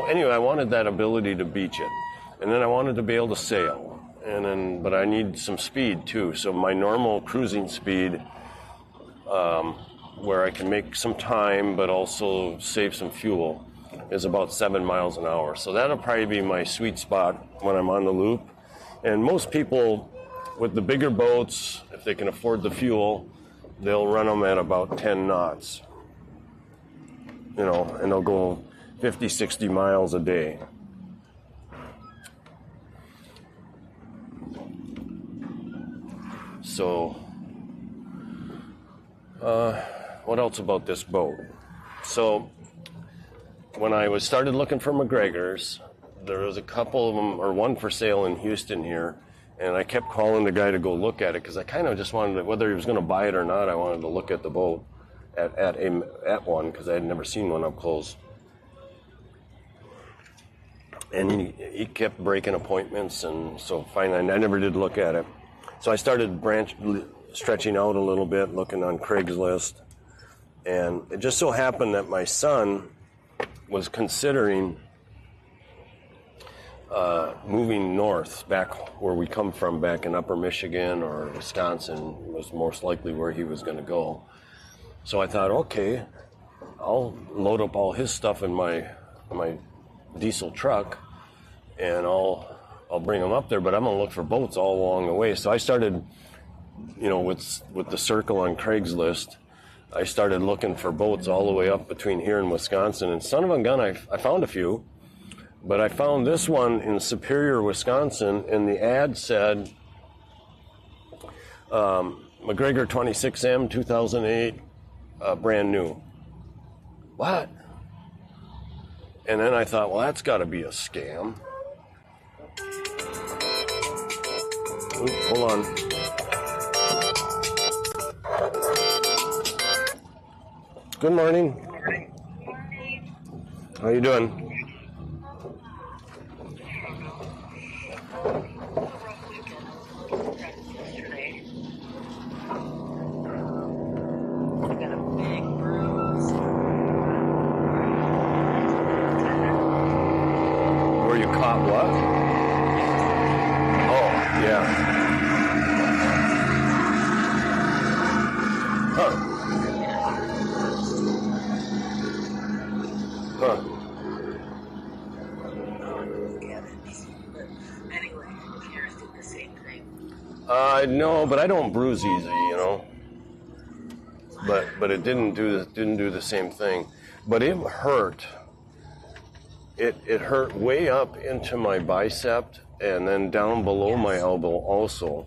anyway, I wanted that ability to beach it, and then I wanted to be able to sail, but I need some speed too. So my normal cruising speed, where I can make some time but also save some fuel, is about 7 miles an hour. So that'll probably be my sweet spot when I'm on the loop. And most people with the bigger boats, if they can afford the fuel, they'll run them at about 10 knots, and they'll go 50, 60 miles a day. So, what else about this boat? So, when I started looking for McGregors, there was a couple of them, or one for sale in Houston here, and I kept calling the guy to go look at it because I kind of just wanted to, whether he was going to buy it or not, I wanted to look at the boat at one because I had never seen one up close. And he kept breaking appointments, and so finally I never did look at it. So I started stretching out a little bit, looking on Craigslist, and it just so happened that my son was considering moving north, back where we come from, back in Upper Michigan or Wisconsin was most likely where he was going to go. So I thought, okay, I'll load up all his stuff in my diesel truck, and I'll bring him up there, but I'm going to look for boats all along the way. So I started, with the circle on Craigslist, I started looking for boats all the way up between here and Wisconsin. And son of a gun, I found a few, but I found this one in Superior, Wisconsin, and the ad said, McGregor 26M 2008, brand new. What? And then I thought, well, that's got to be a scam. Ooh, hold on. Good morning. Good morning. How you doing? I got a big bruise. Where you caught what? Oh, yeah. Huh. Huh. Anyway, yours did the same thing. No, but I don't bruise easy, But it didn't do the same thing. But it hurt. It hurt way up into my bicep and then down below my elbow also.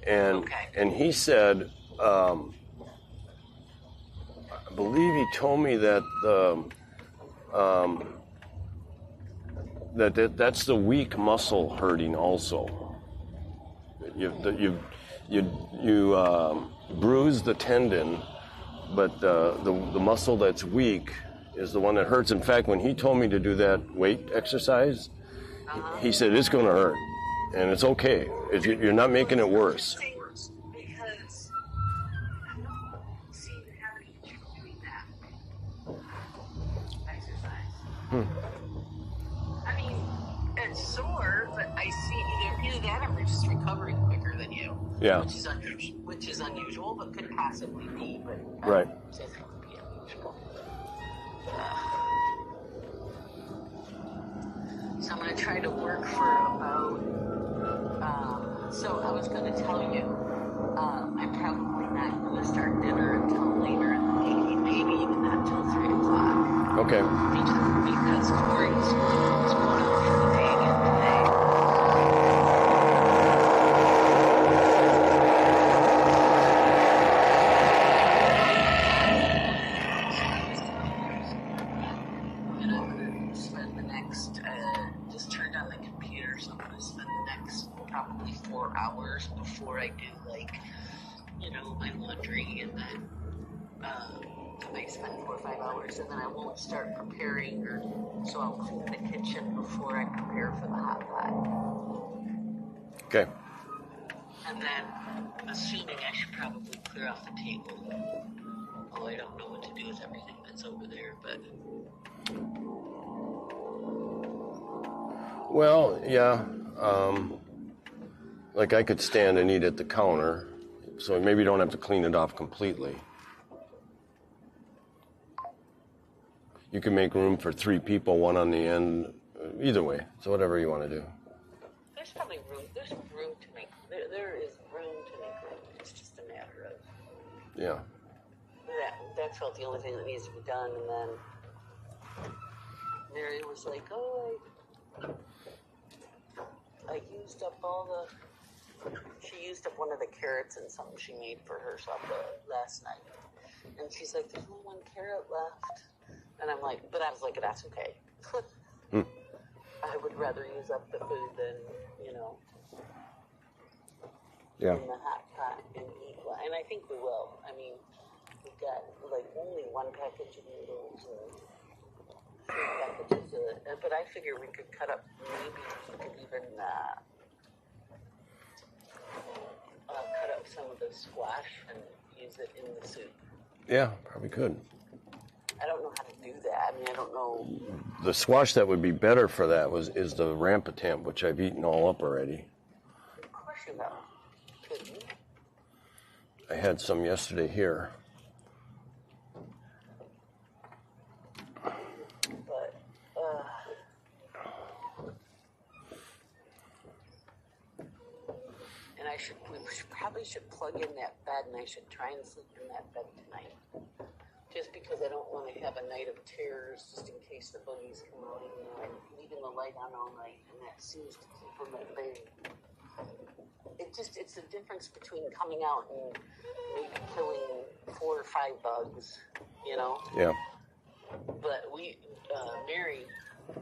And he said, I believe he told me that that's the weak muscle hurting also. You bruise the tendon, but the muscle that's weak is the one that hurts. In fact, when he told me to do that weight exercise, he said it's going to hurt, and it's okay. You're not making it worse. Because I don't seem to have any trouble doing that exercise. I mean, it's sore, but I see either that or we're just recovering quicker than you. Yeah. Which is unusual, but could possibly be. But Right. Doesn't be unusual. So I'm going to try to work for about. So I was going to tell you, I'm probably not going to start dinner until later in the evening, maybe even not till 3 o'clock. Okay. Because Cory's going out for the day again today. And I'm going to spend the next, just turned on the computer, so I'm going to spend the next probably 4 hours before I do, my laundry, and then I might spend 4 or 5 hours, and then I won't start preparing, so I'll clean the kitchen before I prepare for the hot pot. Okay. And then, assuming I should probably clear off the table. Oh, I don't know what to do with everything that's over there, but... Well, yeah. Like I could stand and eat at the counter, so maybe you don't have to clean it off completely. You can make room for 3 people, one on the end, either way. So whatever you want to do. There's probably room. There's room to make. There is room to make room. It's just a matter of. Yeah. That's about the only thing that needs to be done. And then Mary was like, "Oh, I used up all the." She used up one of the carrots and something she made for her supper last night, and she's like, "There's only 1 carrot left." And I'm like, but I was like, that's okay. I would rather use up the food than, Yeah. in the hot pot and eat one. And I think we will. I mean, we've got only 1 package of noodles. packages of it. But I figure we could cut up, maybe we could even cut up some of the squash and use it in the soup. Yeah, probably could. I don't know how to do that. I mean, I don't know. The squash that would be better for that is the rampitamp, which I've eaten all up already. Of course you have. Couldn't. I had some yesterday here. But, and we probably should plug in that bed, and I should try and sleep in that bed tonight. Just because I don't want to have a night of terrors, just in case the buggies come out. You know, I'm leaving the light on all night, and that seems to keep them at bay. It's the difference between coming out and maybe killing 4 or 5 bugs, you know? Yeah. But Mary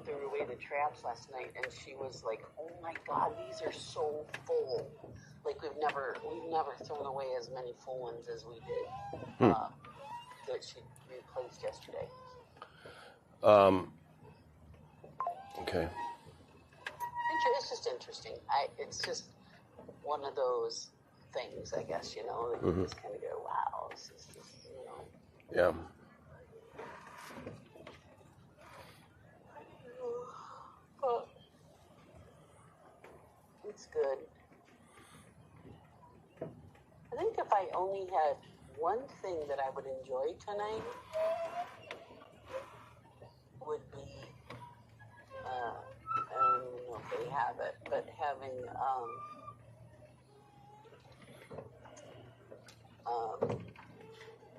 threw away the traps last night, and she was like, "Oh my God, these are so full! Like we've never thrown away as many full ones as we did." That she replaced yesterday. Okay. It's just interesting. It's just one of those things, I guess, you know, that you just kind of go, wow, this is just, you know. Yeah. But it's good. I think if I only had one thing that I would enjoy tonight would be, I don't know if they have it, but having,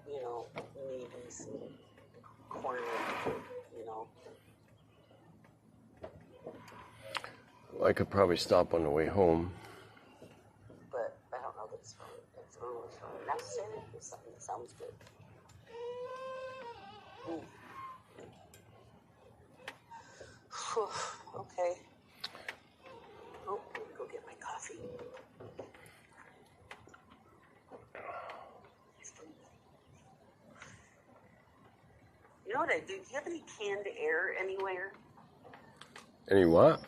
you know, maybe some corn, you know. I could probably stop on the way home. But I don't know that it's really necessary. It's something that sounds good. Okay. Oh, go get my coffee. You know what I do? Do you have any canned air anywhere? Any what?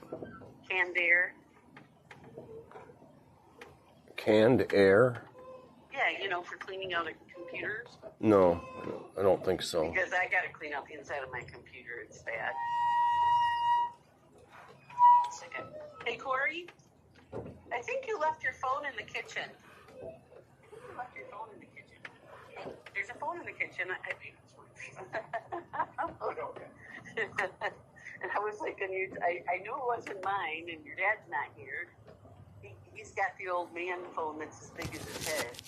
Canned air. Canned air? Yeah, you know, for cleaning out computers. No, I don't think so. Because I got to clean out the inside of my computer. It's bad. Second. Hey, Cory, I think you left your phone in the kitchen. You left your phone in the kitchen. There's a phone in the kitchen. And I was like, I knew it wasn't mine, and your dad's not here. He's got the old man phone that's as big as his head.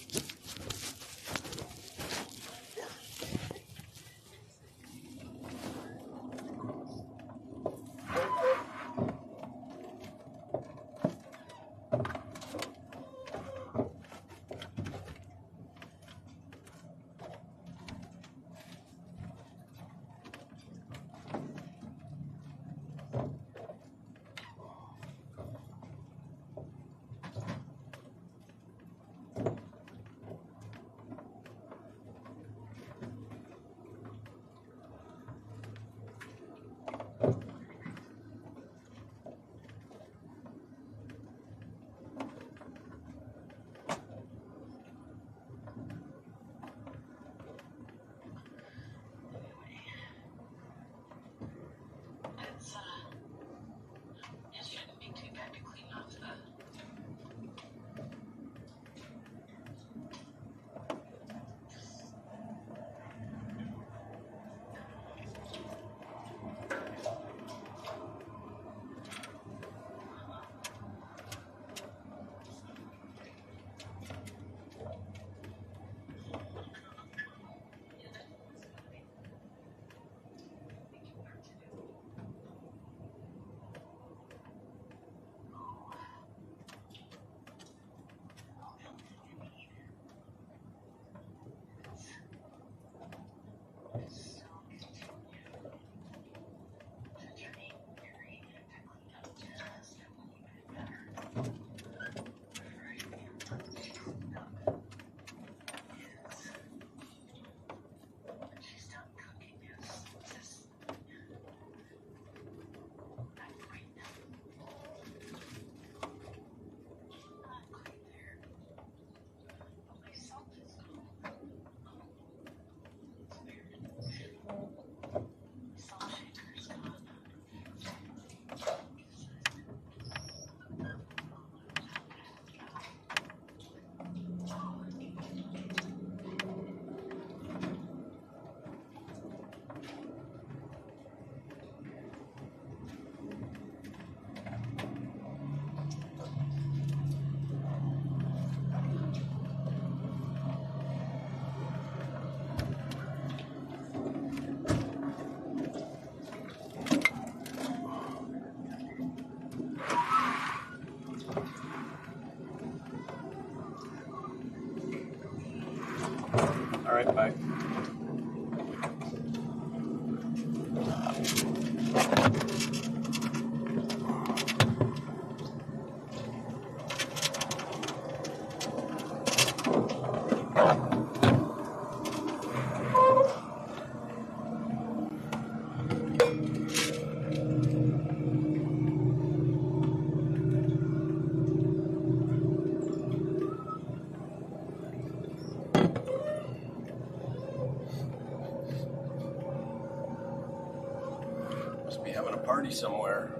Cory somewhere.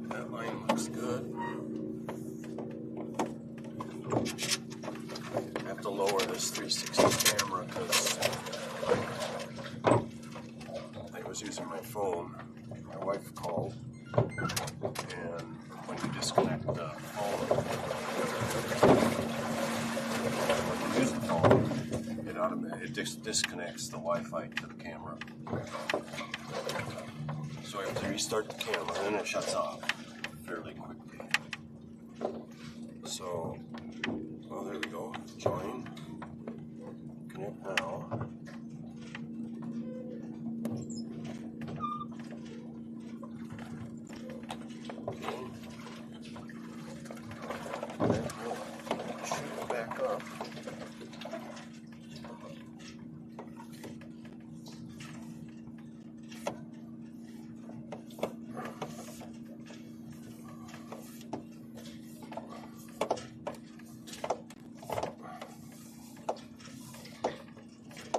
That line looks good. I have to lower this 360 camera because I was using my phone. My wife called, and when you disconnect the phone, when you use the phone, it disconnects the Wi-Fi to the camera. So I have to restart the camera, and then it shuts off fairly quickly. So, well, there we go. Join. Connect now. Shoot it back up.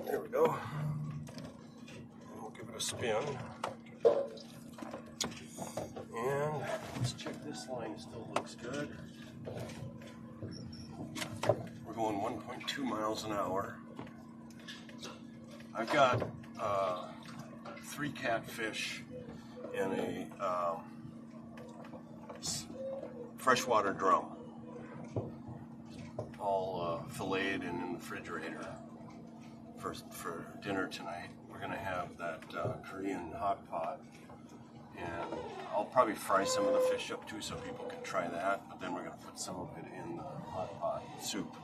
There we go. We'll give it a spin. And let's check this line, still looks good. We're going 1.2 miles an hour. I've got 3 catfish in a freshwater drum, all filleted and in the refrigerator for dinner tonight. We're going to have that Korean hot pot, and I'll probably fry some of the fish up too so people can try that, but then we're going to put some of it in the hot pot soup.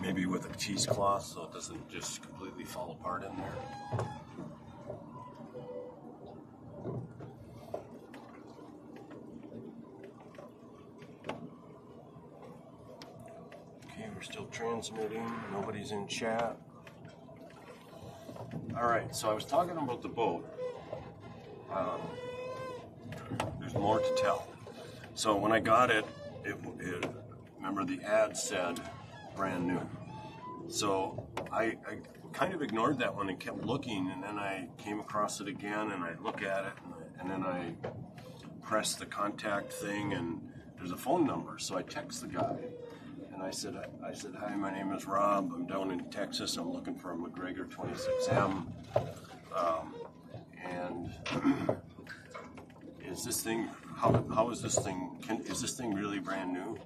Maybe with a cheesecloth so it doesn't just completely fall apart in there. Okay, we're still transmitting. Nobody's in chat. Alright, so I was talking about the boat. There's more to tell. So when I got it, remember the ad said brand new. So I kind of ignored that one and kept looking, and then I came across it again, and I look at it, and then I press the contact thing, and there's a phone number. So I text the guy, and I said, hi, my name is Rob. I'm down in Texas. I'm looking for a McGregor 26M. And is this thing, how is this thing, is this thing really brand new?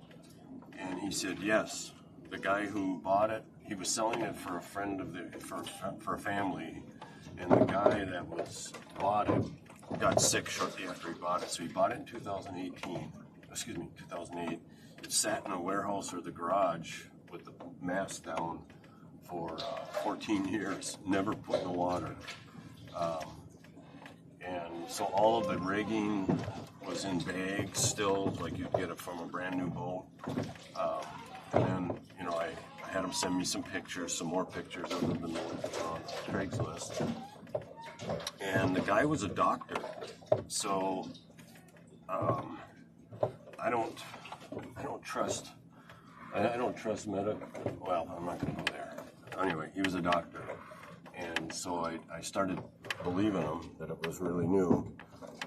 And he said, yes. The guy who bought it, he was selling it for a friend of for a family, and the guy that bought it got sick shortly after he bought it. So he bought it in 2008. It sat in a warehouse or the garage with the mast down for 14 years, never put in the water. And so all of the rigging was in bags still, like you'd get it from a brand new boat. And then, I had him send me some more pictures other than the ones on Craigslist. And the guy was a doctor, so I don't trust medical. Well, I'm not going to go there. Anyway, he was a doctor, and so I started believing him that it was really new,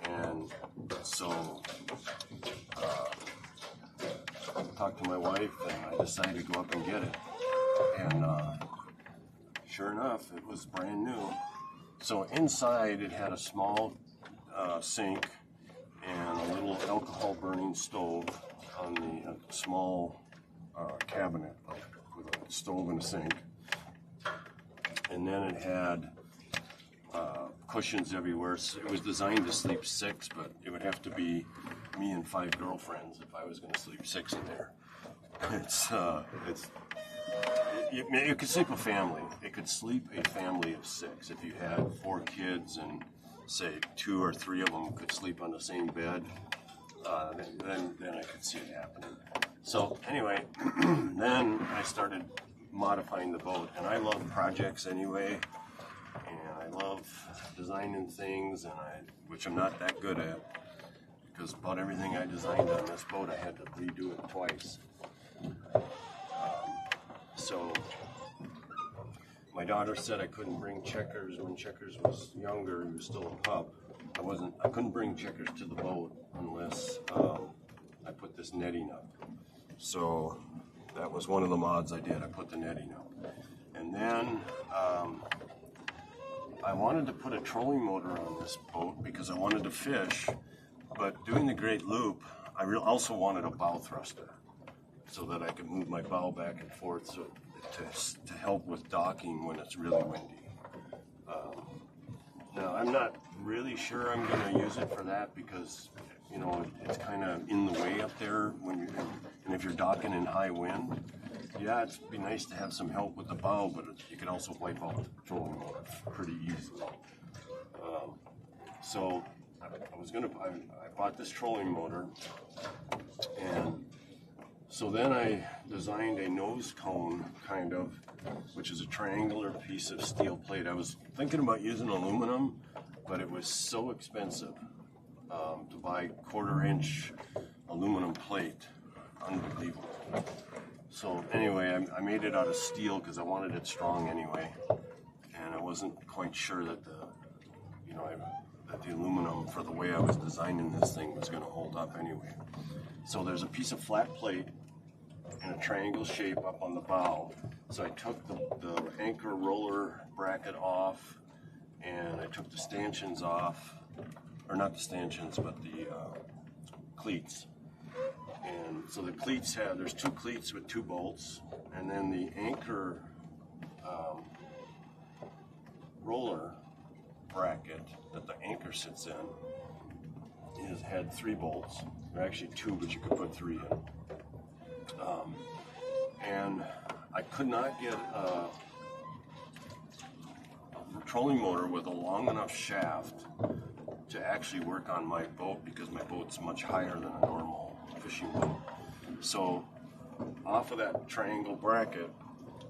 and so I talked to my wife, and I decided to go up and get it. And sure enough, it was brand new. So inside, it had a small sink and a little alcohol burning stove on the small cabinet with a stove and a sink. And then it had cushions everywhere. So it was designed to sleep 6, but it would have to be me and 5 girlfriends if I was going to sleep 6 in there. It could sleep a family. It could sleep a family of 6 if you had 4 kids and say 2 or 3 of them could sleep on the same bed. Then I could see it happening. So anyway, then I started modifying the boat, and I love projects anyway, and I love designing things, which I'm not that good at, because about everything I designed on this boat, I had to redo it twice. So my daughter said I couldn't bring Checkers when Checkers was younger. He was still a pup. I couldn't bring Checkers to the boat unless I put this netting up. So that was one of the mods I did. I put the netting up. And then I wanted to put a trolling motor on this boat because I wanted to fish, but doing the Great Loop, I also wanted a bow thruster so that I could move my bow back and forth to help with docking when it's really windy. Now, I'm not really sure I'm going to use it for that because, you know, it's kind of in the way up there and if you're docking in high wind. Yeah, it'd be nice to have some help with the bow, but you could also wipe out the trolling motor pretty easily. So I bought this trolling motor, and so then I designed a nose cone, kind of, which is a triangular piece of steel plate. I was thinking about using aluminum, but it was so expensive to buy 1/4-inch aluminum plate. Unbelievable. So anyway, I made it out of steel because I wanted it strong anyway, and I wasn't quite sure that the aluminum for the way I was designing this thing was going to hold up anyway. So there's a piece of flat plate in a triangle shape up on the bow. So I took the anchor roller bracket off, and I took the stanchions off, or not the stanchions, but the cleats. And so the cleats there's 2 cleats with 2 bolts, and then the anchor roller bracket that the anchor sits in had 3 bolts. There are actually 2, but you could put 3 in. And I could not get a trolling motor with a long enough shaft to actually work on my boat because my boat's much higher than a normal fishing boat. So off of that triangle bracket,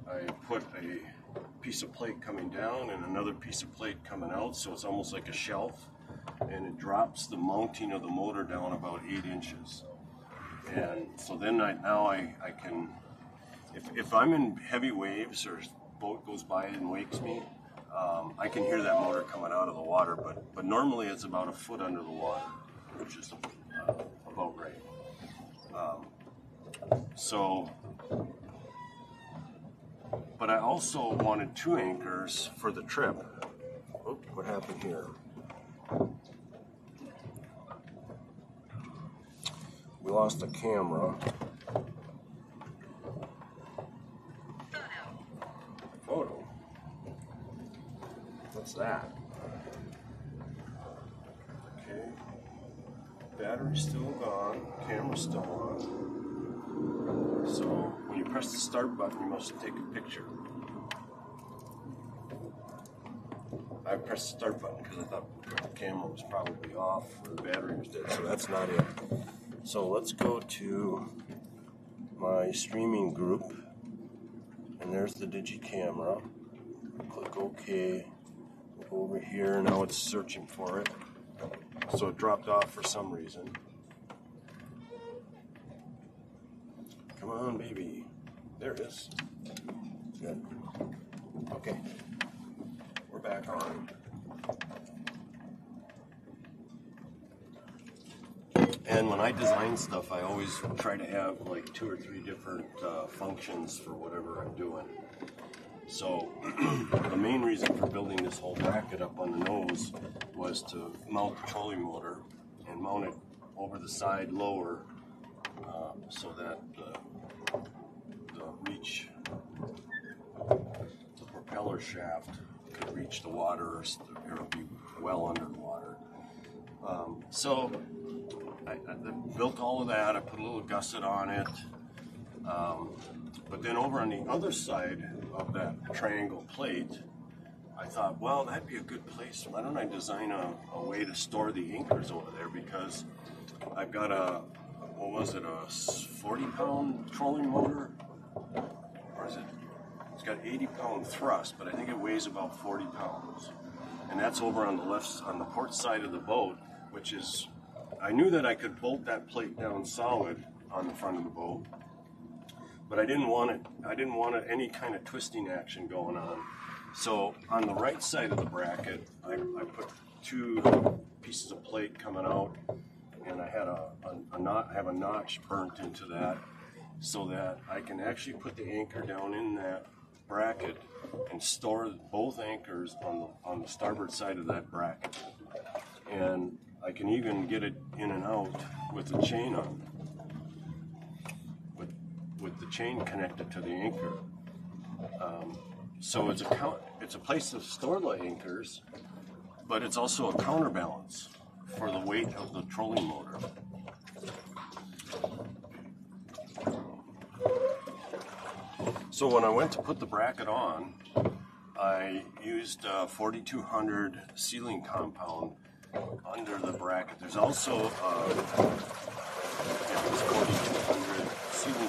I put a piece of plate coming down and another piece of plate coming out, so it's almost like a shelf, and it drops the mounting of the motor down about 8 inches. And so then I can, if I'm in heavy waves or a boat goes by and wakes me, I can hear that motor coming out of the water, but normally it's about 1 foot under the water, which is about right. But I also wanted 2 anchors for the trip. Oh, what happened here? We lost the camera. Photo? What's that? Okay. Battery's still gone. Camera's still on. So when you press the start button, you must take a picture. I pressed the start button because I thought the camera was probably off or the battery was dead, so that's not it. So let's go to my streaming group, and there's the Digi camera. Click OK. Go over here, now it's searching for it. So it dropped off for some reason. Come on, baby. There it is. Good. Okay. We're back on. And when I design stuff, I always try to have like 2 or 3 different functions for whatever I'm doing. So the main reason for building this whole bracket up on the nose was to mount the trolling motor and mount it over the side lower so that the propeller shaft could reach the water or it'll be well under the water. So I built all of that. I put a little gusset on it. But then over on the other side of that triangle plate, I thought, well, that'd be a good place. Why don't I design a way to store the anchors over there? Because I've got a 40-pound trolling motor? Or is it? It's got 80-pound thrust, but I think it weighs about 40 pounds. and that's over on the port side of the boat, which is, I knew that I could bolt that plate down solid on the front of the boat, but I didn't want any kind of twisting action going on. So on the right side of the bracket, I put 2 pieces of plate coming out, and I had have a notch burnt into that, so that I can actually put the anchor down in that bracket and store both anchors on the starboard side of that bracket. And I can even get it in and out with the chain on, with the chain connected to the anchor. So it's a place to store the anchors, but it's also a counterbalance for the weight of the trolling motor. So when I went to put the bracket on, I used 4200 sealing compound under the bracket. There's also 4200 sealing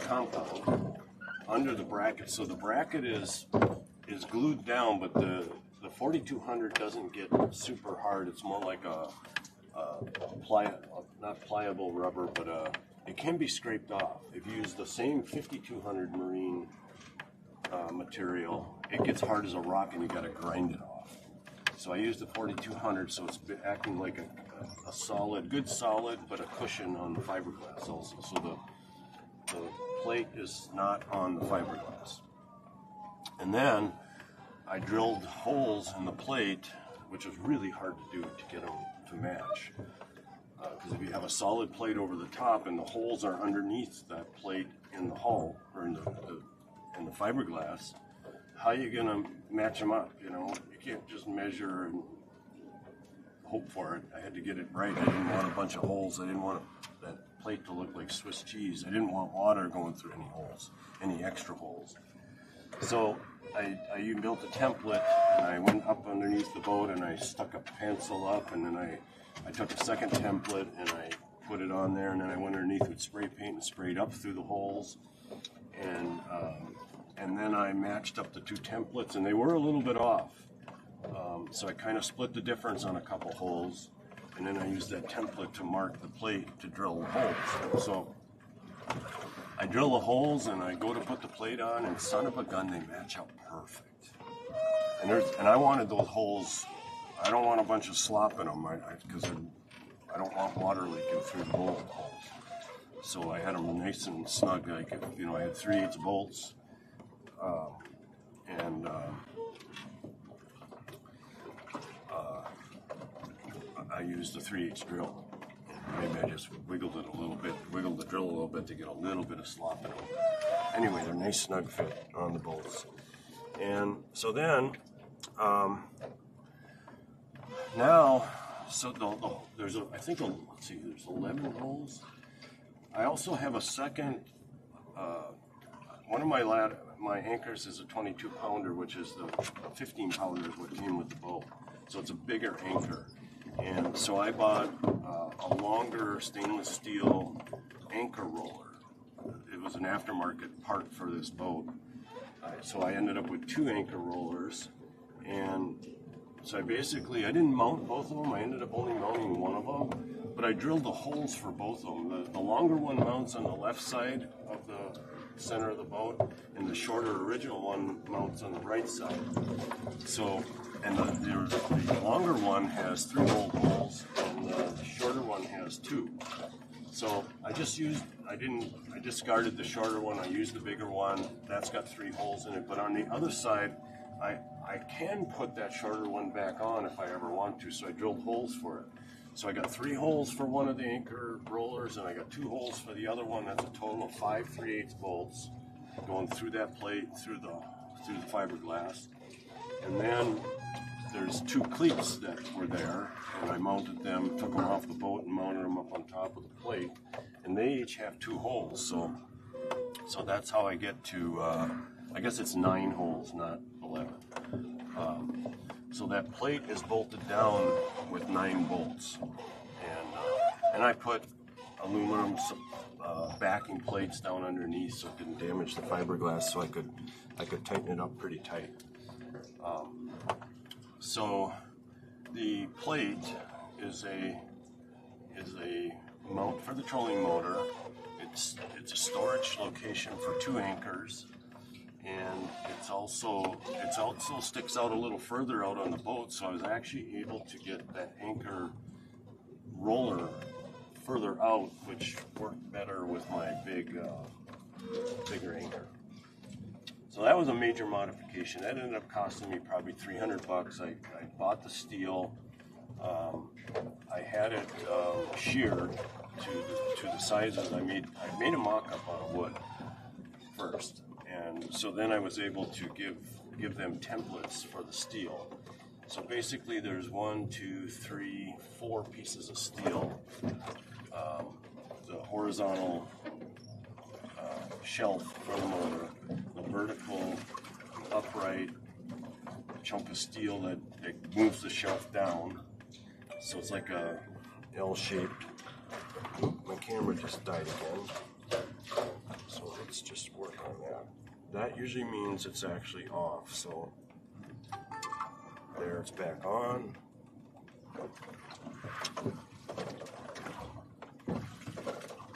compound under the bracket. So the bracket is glued down, but the 4200 doesn't get super hard. It's more like not pliable rubber, but it can be scraped off. If you use the same 5200 marine material, it gets hard as a rock and you got to grind it off. So I used the 4200, so it's acting like a good solid, but a cushion on the fiberglass also. So the plate is not on the fiberglass. And then I drilled holes in the plate, which was really hard to do to get them to match. Because if you have a solid plate over the top and the holes are underneath that plate in the hull or in the fiberglass, how are you gonna match them up? You know, you can't just measure and hope for it. I had to get it right. I didn't want a bunch of holes. I didn't want that plate to look like Swiss cheese. I didn't want water going through any holes, any extra holes. So I built a template, and I went up underneath the boat and I stuck a pencil up, and then I took a second template and I put it on there, and then I went underneath with spray paint and sprayed up through the holes, and then I matched up the 2 templates, and they were a little bit off. So I kind of split the difference on a couple holes, and then I used that template to mark the plate to drill the holes. So I drill the holes and I go to put the plate on, and son of a gun, they match up perfect. And I wanted those holes. I don't want a bunch of slop in them, because I don't want water leaking through the holes. So I had them nice and snug. I had 3/8 bolts, and I used a 3/8 drill. Maybe I just wiggled the drill a little bit to get a little bit of slop in them. Anyway, they're nice snug fit on the bolts. And so then, there's 11 holes. I also have a second, one of my anchors is a 22 pounder, which is the 15 pounder what came with the boat. So it's a bigger anchor. And so I bought a longer stainless steel anchor roller. It was an aftermarket part for this boat. So I ended up with 2 anchor rollers. And so I didn't mount both of them. I ended up only mounting one of them. But I drilled the holes for both of them. The longer one mounts on the left side of the center of the boat, and the shorter original one mounts on the right side. So, and the longer one has 3 bolt holes, and the shorter one has 2. So I discarded the shorter one. I used the bigger one. That's got 3 holes in it. But on the other side, I can put that shorter one back on if I ever want to. So I drilled holes for it. So I got 3 holes for one of the anchor rollers, and I got 2 holes for the other one. That's a total of 5 3/8 bolts going through that plate, through the fiberglass. And then there's 2 cleats that were there, and I mounted them, took them off the boat and mounted them up on top of the plate. And they each have 2 holes. So that's how I get to, I guess it's 9 holes, not 11. So that plate is bolted down with 9 bolts, and I put aluminum backing plates down underneath so it didn't damage the fiberglass, so I could I could tighten it up pretty tight. So the plate is a mount for the trolling motor. It's a storage location for 2 anchors, and it also sticks out a little further out on the boat. So I was actually able to get that anchor roller further out, which worked better with my bigger anchor. So that was a major modification. That ended up costing me probably $300. I bought the steel. I had it sheared to the sizes. I made a mock-up out of wood first, and so then I was able to give them templates for the steel. So basically, there's 1, 2, 3, 4 pieces of steel. The horizontal shelf for the motor, the vertical upright chunk of steel that moves the shelf down. So it's like a L-shaped. My camera just died again. So let's just work on that. That usually means it's actually off. So there, it's back on.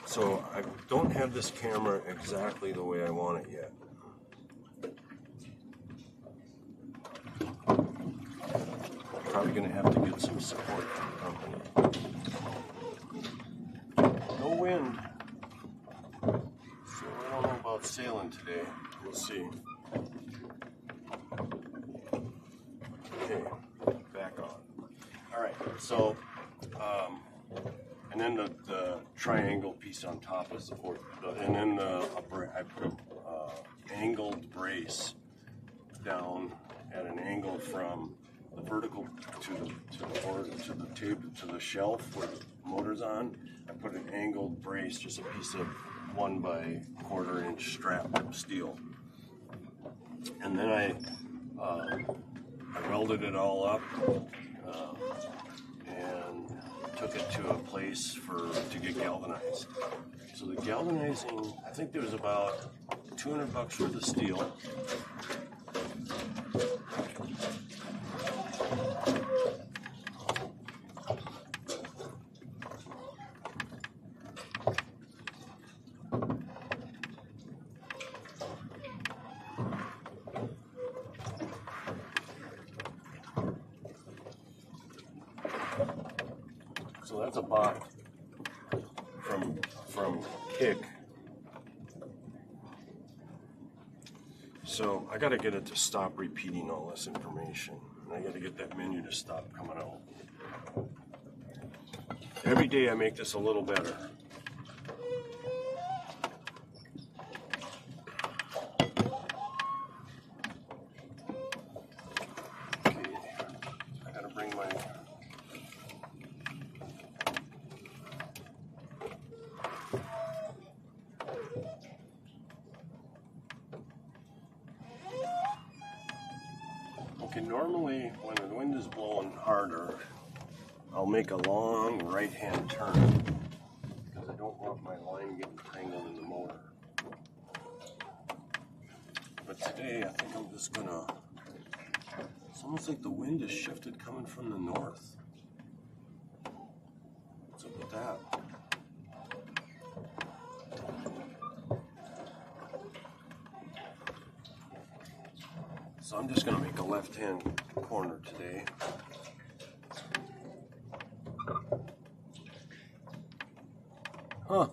So I don't have this camera exactly the way I want it yet. Probably going to have to get some support from the company. No wind. So I don't know about sailing today. We'll see. Okay, back on. Alright, so and then the triangle piece on top is the fourth, and then I put a angled brace down at an angle from the vertical to the table to the shelf where the motor's on. I put an angled brace, just a piece of 1 by 1/4 inch strap of steel, and then I welded it all up and took it to a place to get galvanized. So the galvanizing, I think there was about $200 worth of steel. So that's a bot from Kick. So I got to get it to stop repeating all this information. And I got to get that menu to stop coming out. Every day I make this a little better. Okay, I got to bring my... Okay, normally when the wind is blowing harder, I'll make a long right-hand turn because I don't want my line getting tangled in the motor. But today I think I'm just gonna, it's almost like the wind is shifted coming from the north. What's up with that? So I'm just going to make a left-hand corner today. Huh.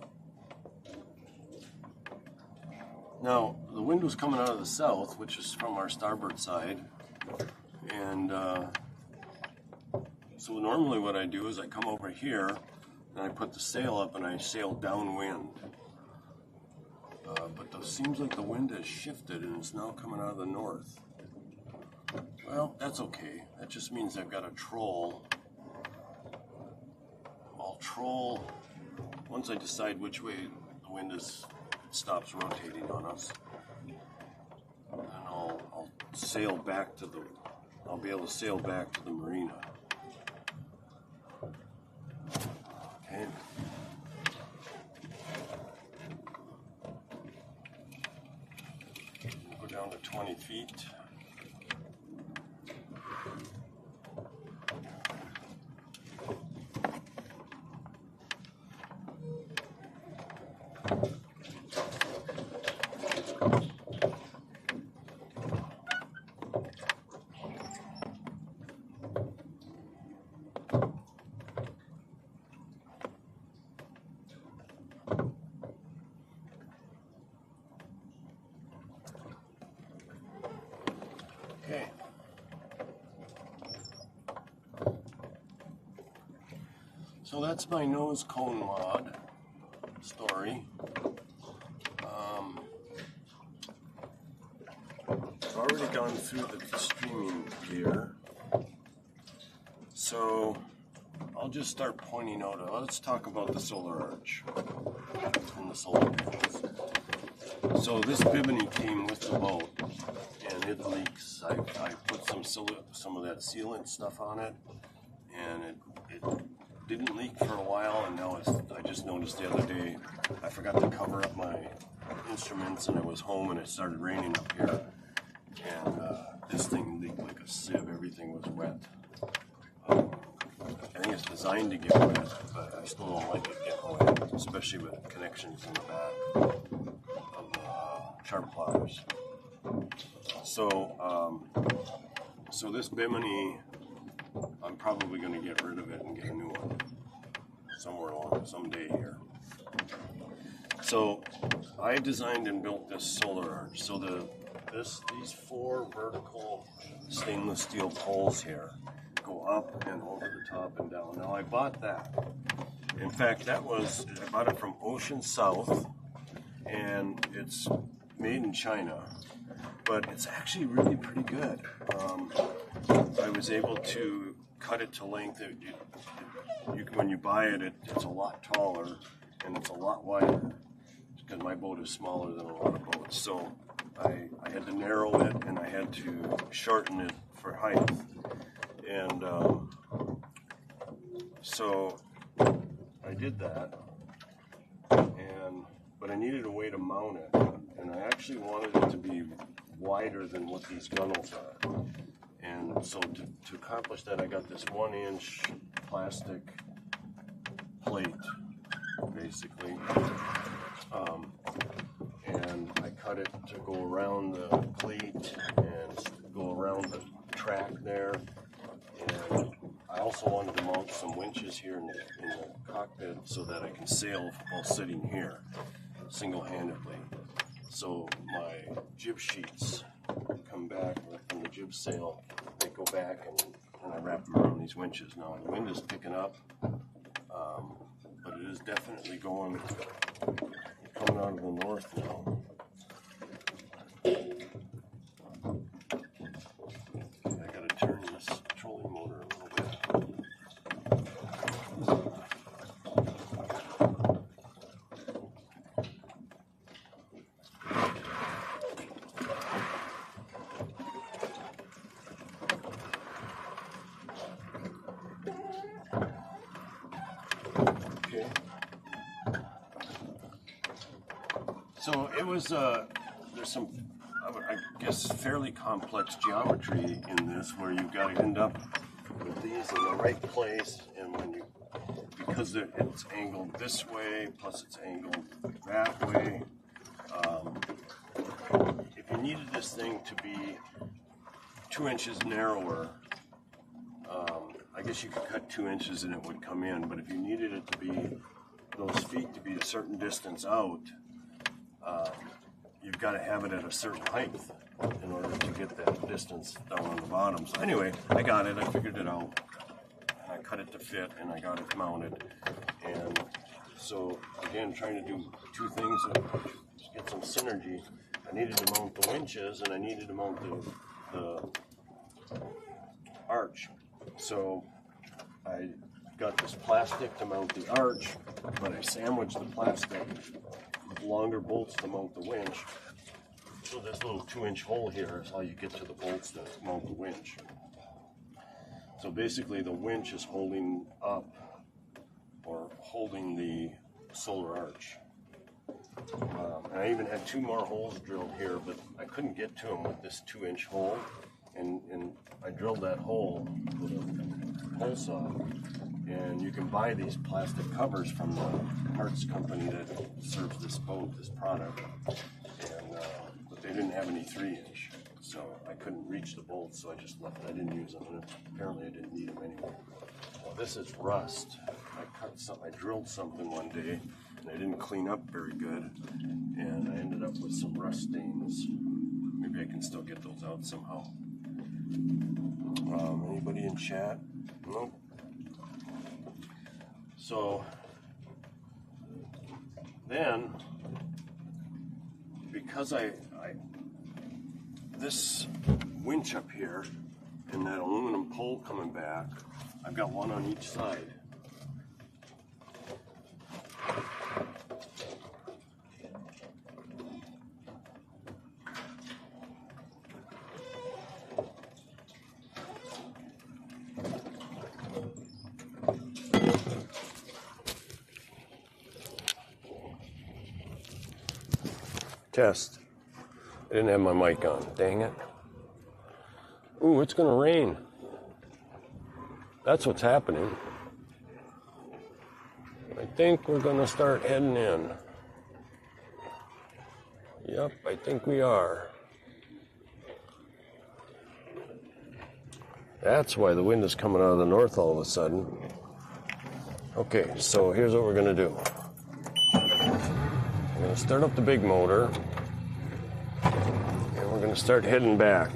Now, the wind was coming out of the south, which is from our starboard side. And so normally what I do is I come over here and I put the sail up and I sail downwind. But it seems like the wind has shifted and it's now coming out of the north. Well, that's okay. That just means I've got to troll. I'll troll once I decide which way the wind stops rotating on us. And I'll sail back to the. I'll be able to sail back to the marina. Okay. Go down to 20 feet. Okay. So that's my nose cone mod story. I've already gone through the streaming gear. So I'll just start pointing out. Let's talk about the solar arch and the solar panels. So this bimini came with the boat, and it leaks. I put some of that sealant stuff on it, and it didn't leak for a while, and now I just noticed the other day I forgot to cover up my instruments, and I was home and it started raining up here, and this thing leaked like a sieve. Everything was wet. I think it's designed to get wet, but I still don't like it getting wet, especially with connections in the back of the sharp pliers. So this bimini, I'm probably going to get rid of it and get a new one somewhere along someday here. So I designed and built this solar arch. So these 4 vertical stainless steel poles here go up and over the top and down. Now I bought that. In fact, I bought it from Ocean South, and it's made in China, but it's actually really pretty good. I was able to cut it to length. When you buy it, it's a lot taller and it's a lot wider, because my boat is smaller than a lot of boats. So I had to narrow it and I had to shorten it for height. And so I did that, but I needed a way to mount it, and I actually wanted it to be wider than what these gunnels are. And so to accomplish that, I got this 1-inch plastic plate, basically, and I cut it to go around the cleat and go around the track there. And I also wanted to mount some winches here in the cockpit so that I can sail while sitting here single-handedly. So my jib sheets come back from the jib sail, they go back, and I wrap them around these winches. Now the wind is picking up, but it is definitely coming out of the north now. I gotta turn this trolling motor a little bit. Okay. So it was, there's some, I guess, fairly complex geometry in this, where you've got to end up with these in the right place, and because it's angled this way, plus it's angled that way. If you needed this thing to be 2 inches narrower, I guess you could cut 2 inches and it would come in, but if you needed it to be, those feet to be a certain distance out, you've got to have it at a certain height in order to get that distance down on the bottom. So anyway, I got it, I figured it out, and I cut it to fit, and I got it mounted. And so, again, trying to do 2 things to get some synergy. I needed to mount the winches, and I needed to mount the arch. So I got this plastic to mount the arch, but I sandwiched the plastic with longer bolts to mount the winch. So this little 2-inch hole here is how you get to the bolts to mount the winch. So basically the winch is holding up, or holding the solar arch. And I even had 2 more holes drilled here, but I couldn't get to them with this 2-inch hole. And I drilled that hole with a hole saw. And you can buy these plastic covers from the parts company that serves this boat, this product. And but they didn't have any 3-inch, so I couldn't reach the bolts, so I just left. I didn't use them, and apparently I didn't need them anyway. Well, this is rust. I drilled something one day, and I didn't clean up very good, and I ended up with some rust stains. Maybe I can still get those out somehow. Anybody in chat? Nope. So then, because this winch up here and that aluminum pole coming back, I've got one on each side. Test. I didn't have my mic on. Dang it. Ooh, it's going to rain. That's what's happening. I think we're going to start heading in. Yep, I think we are. That's why the wind is coming out of the north all of a sudden. Okay, so here's what we're going to do. We're going to start up the big motor. And we're going to start heading back.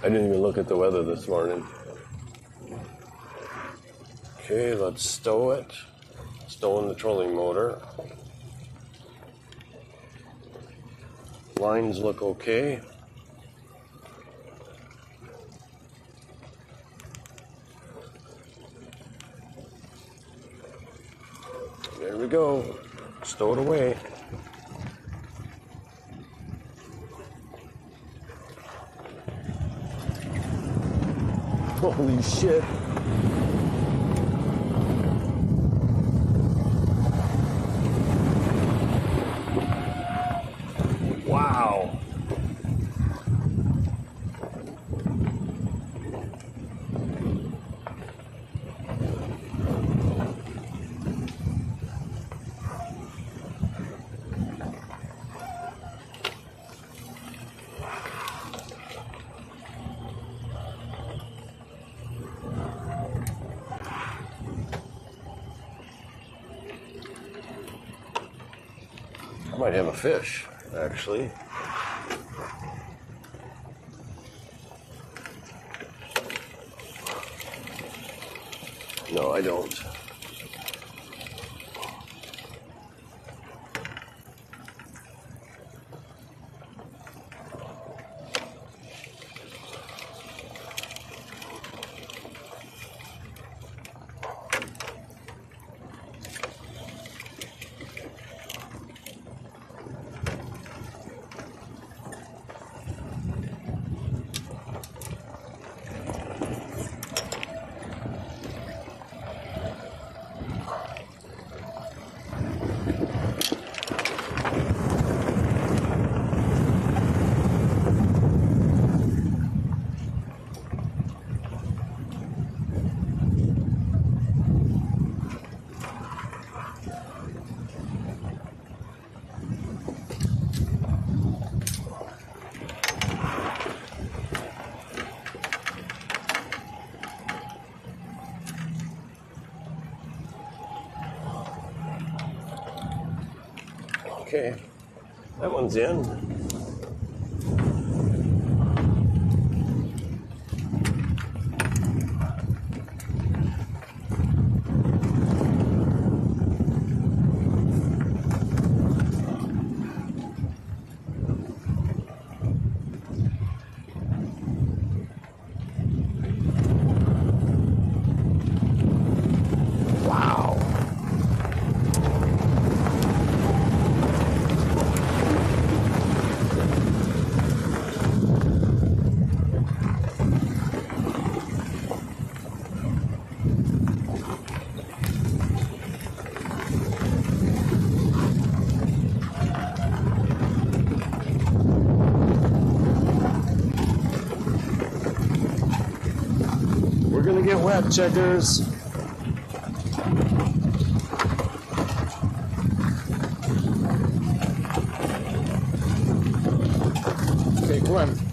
I didn't even look at the weather this morning. Okay, let's stow it. Stowing the trolling motor. Lines look okay. There we go. Stow it away. Holy shit. Wow. I might have a fish, actually. No, I don't. Okay, that one's in. gonna get wet, checkers. Okay, come on.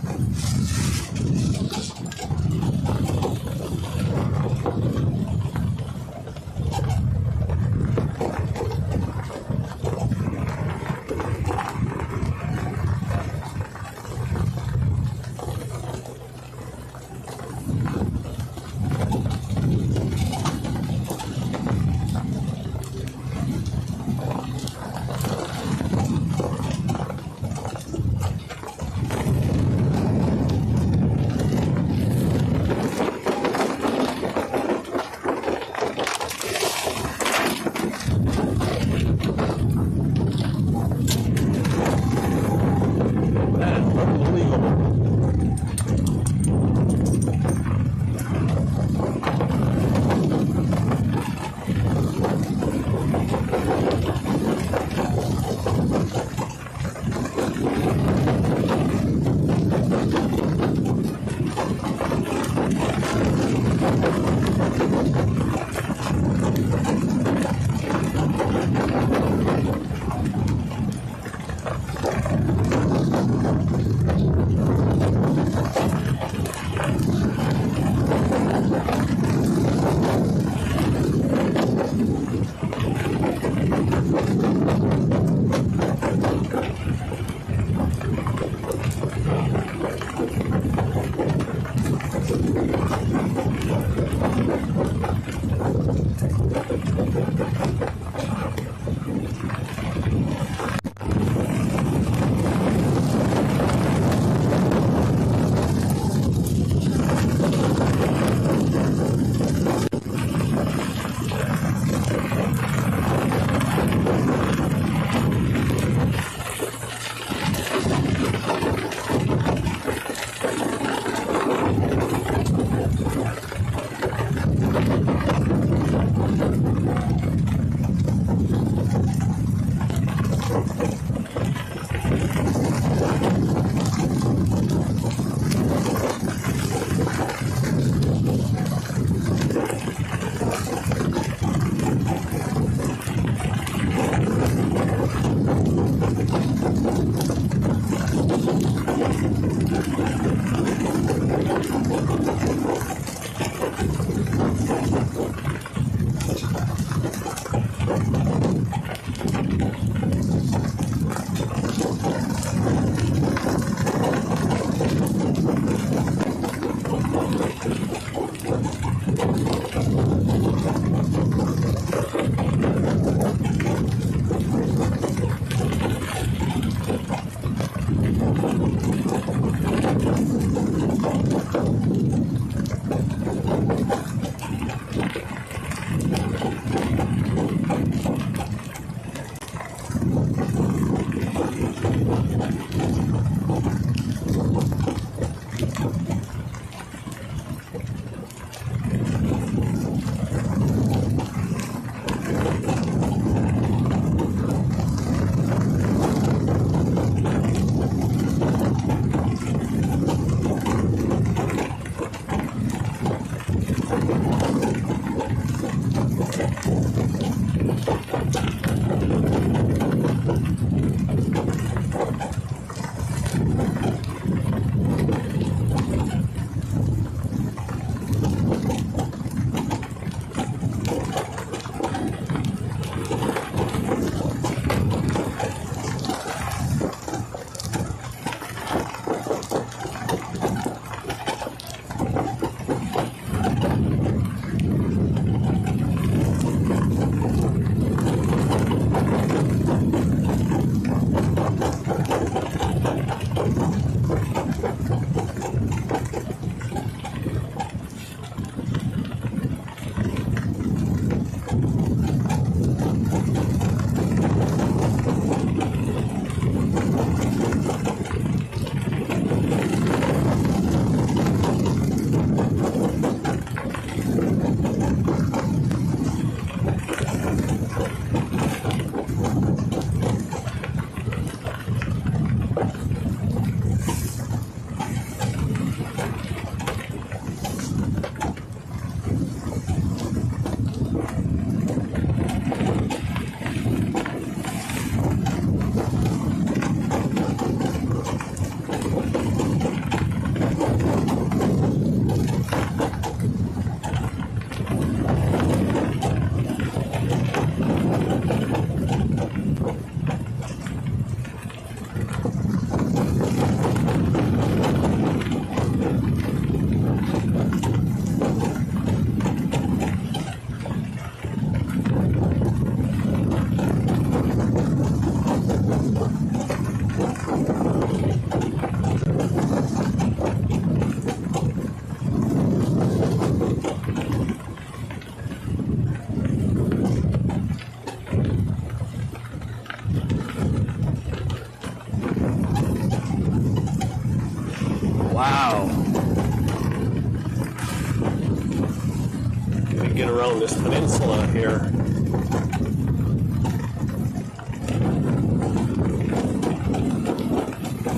get around this peninsula here.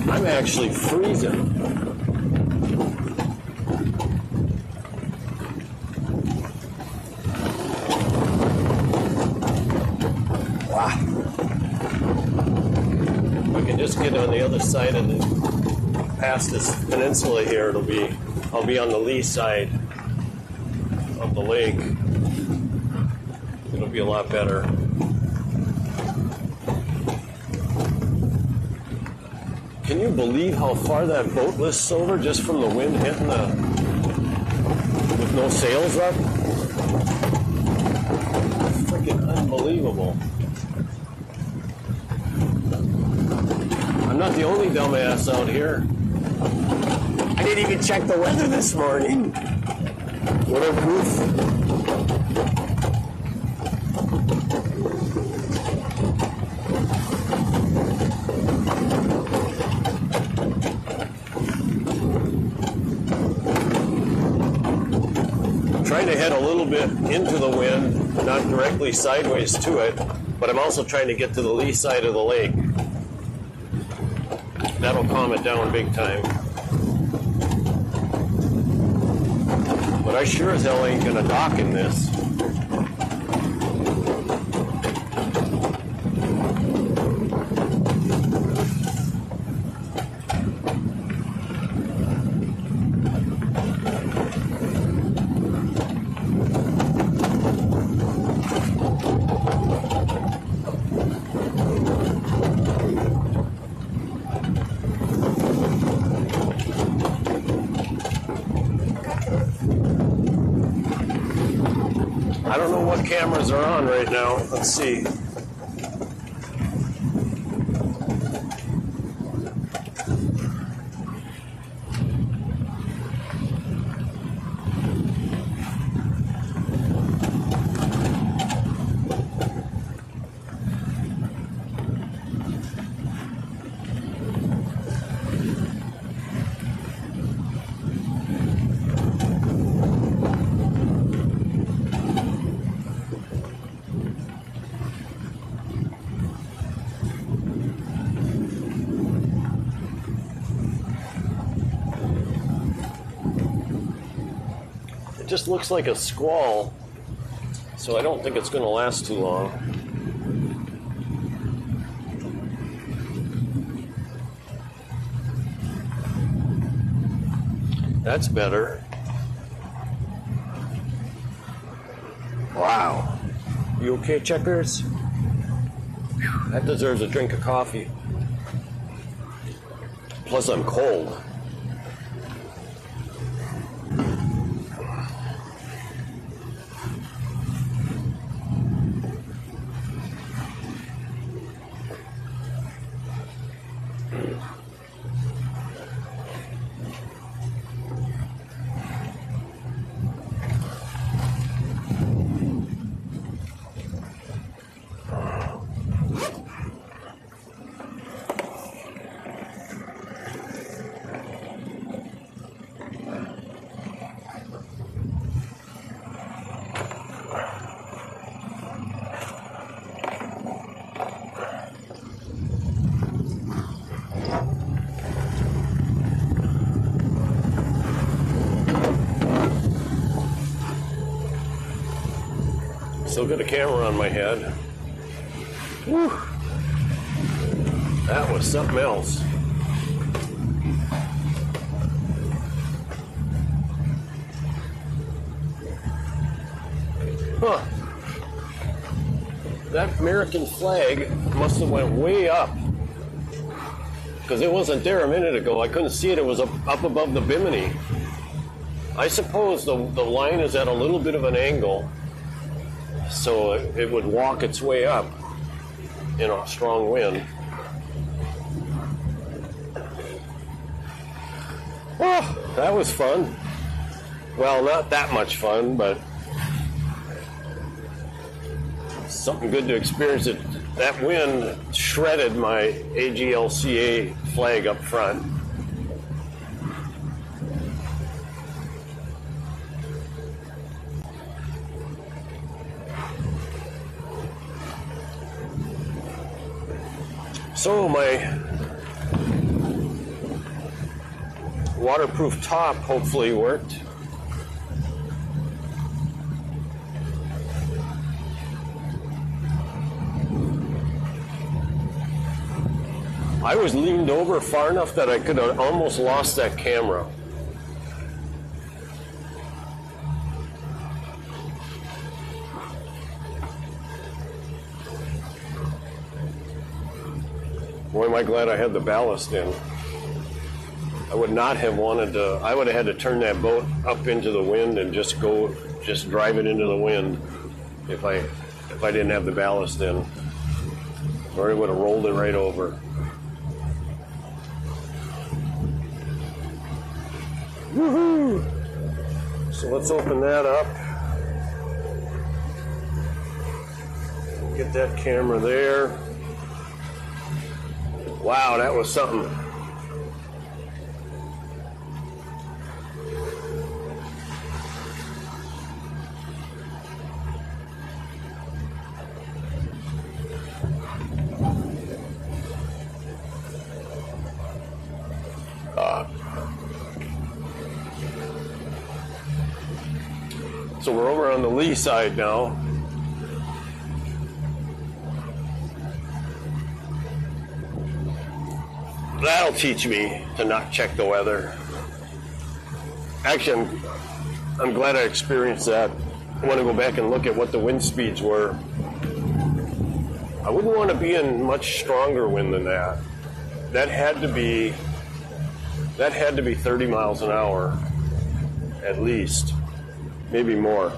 I'm actually freezing. Wow. If I can just get on the other side of the, past this peninsula here, I'll be on the lee side of the lake. It'll be a lot better. Can you believe how far that boat lists over just from the wind hitting with no sails up? Freaking unbelievable. I'm not the only dumbass out here. I didn't even check the weather this morning. What a goof. Trying to head a little bit into the wind, not directly sideways to it, but I'm also trying to get to the lee side of the lake. That'll calm it down big time. But I sure as hell ain't gonna dock in this. I don't know what cameras are on right now. Let's see. Just looks like a squall, so I don't think it's going to last too long. That's better. Wow. You okay, checkers? Whew, that deserves a drink of coffee. Plus, I'm cold. Still got a camera on my head. Whew. That was something else. Huh. That American flag must have went way up. Because it wasn't there a minute ago. I couldn't see it. It was up above the bimini. I suppose the line is at a little bit of an angle, so it would walk its way up in a strong wind. Oh, that was fun. Well, not that much fun, but something good to experience. It. That wind shredded my AGLCA flag up front. So my waterproof top hopefully worked. I was leaned over far enough that I could have almost lost that camera. Boy, am I glad I had the ballast in. I would not have wanted to, I would have had to turn that boat up into the wind and just drive it into the wind if I didn't have the ballast in. Or it would have rolled it right over. Woohoo! So let's open that up. Get that camera there. Wow, that was something. So we're over on the lee side now. That'll teach me to not check the weather. Actually, I'm glad I experienced that. I want to go back and look at what the wind speeds were. I wouldn't want to be in much stronger wind than that. That had to be 30 miles an hour, at least, maybe more.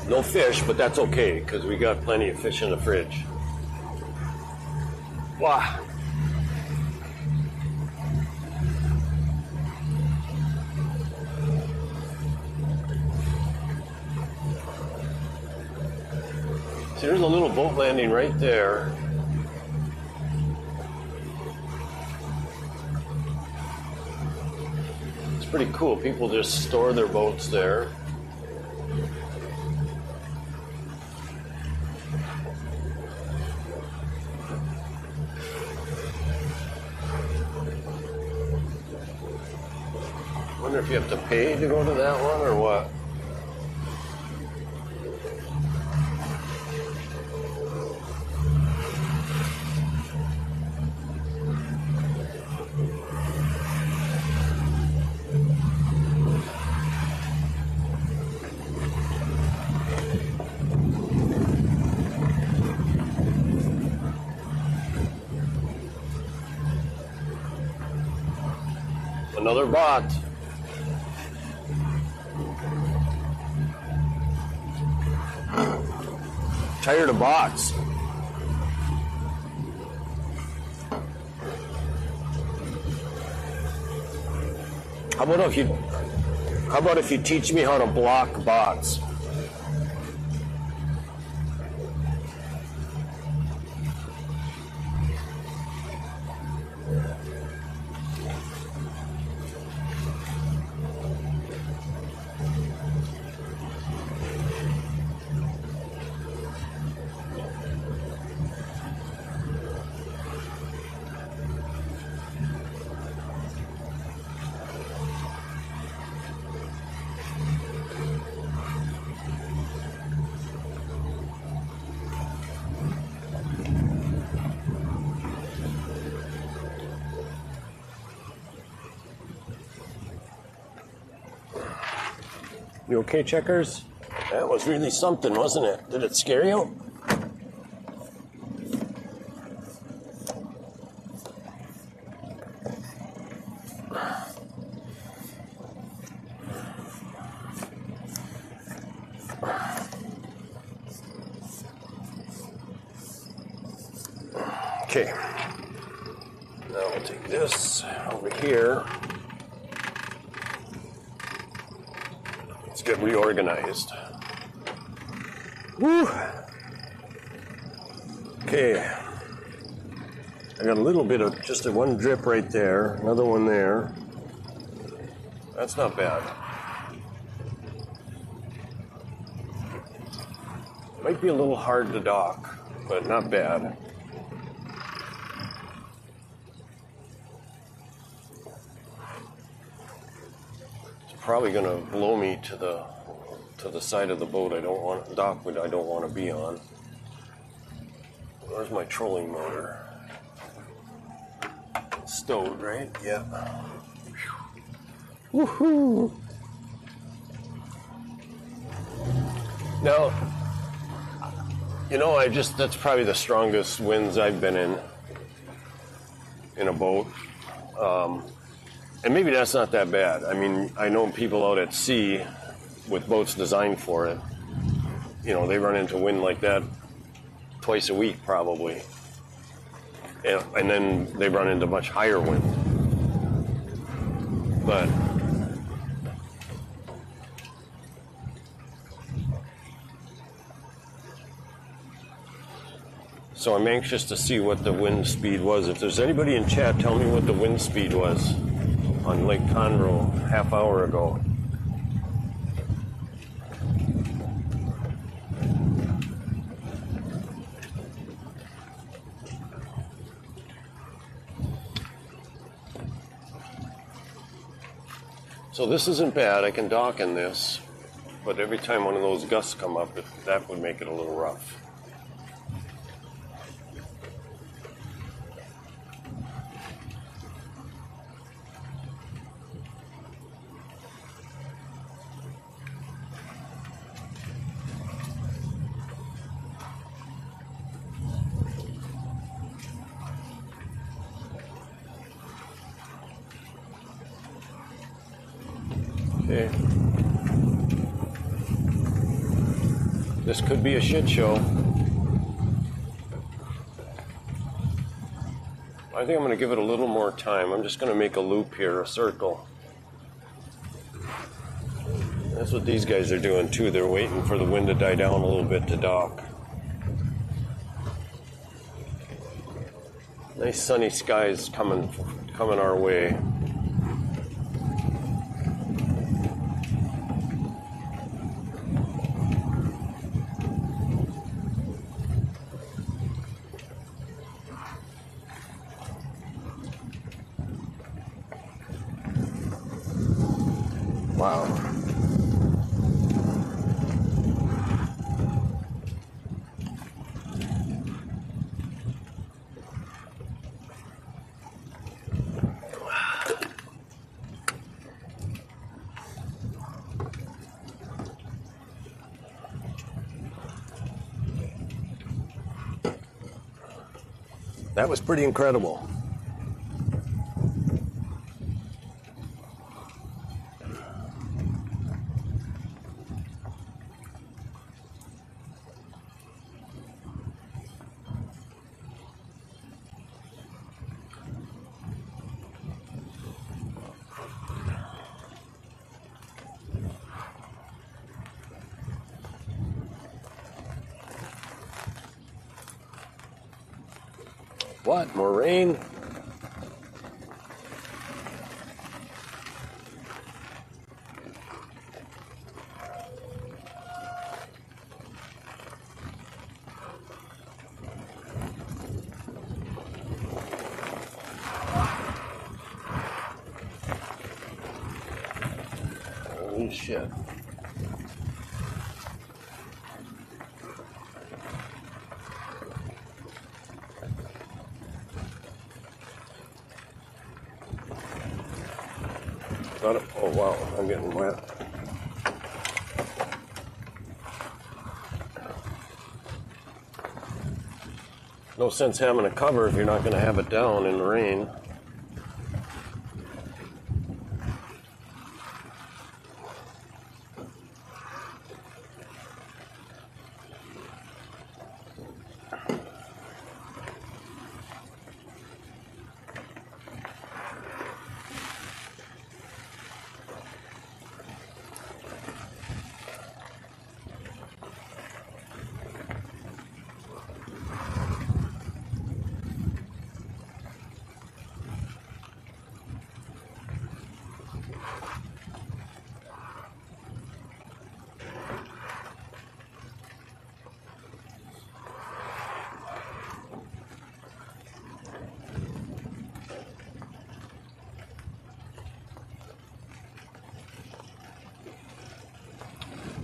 No fish, but that's okay, because we got plenty of fish in the fridge. Wow. See, there's a little boat landing right there. It's pretty cool. People just store their boats there. I wonder if you have to pay to go to that one or what. Another bot. Tired of bots. How about if you teach me how to block bots? You okay, Checkers? That was really something, wasn't it? Did it scare you? Okay. Now we'll take this over here. get reorganized. Woo! Okay. I got a little bit of just a one drip right there, another one there. That's not bad. Might be a little hard to dock, but not bad. It's probably going to blow me to the side of the boat. I don't want dock, but I don't want to be on. Where's my trolling motor? Stowed, right? Yeah. Woohoo! Now, you know, that's probably the strongest winds I've been in a boat. And maybe that's not that bad. I mean, I know people out at sea with boats designed for it. You know, they run into wind like that twice a week probably. And then they run into much higher wind. But so I'm anxious to see what the wind speed was. If there's anybody in chat, tell me what the wind speed was on Lake Conroe half hour ago. So this isn't bad. I can dock in this, but every time one of those gusts come up, that would make it a little rough. Okay. This could be a shit show. I think I'm going to give it a little more time. I'm just going to make a loop here, a circle. That's what these guys are doing too. They're waiting for the wind to die down a little bit to dock. Nice sunny skies coming our way. Wow. That was pretty incredible. What? More rain? Holy shit. Oh wow, I'm getting wet. No sense having a cover if you're not going to have it down in the rain.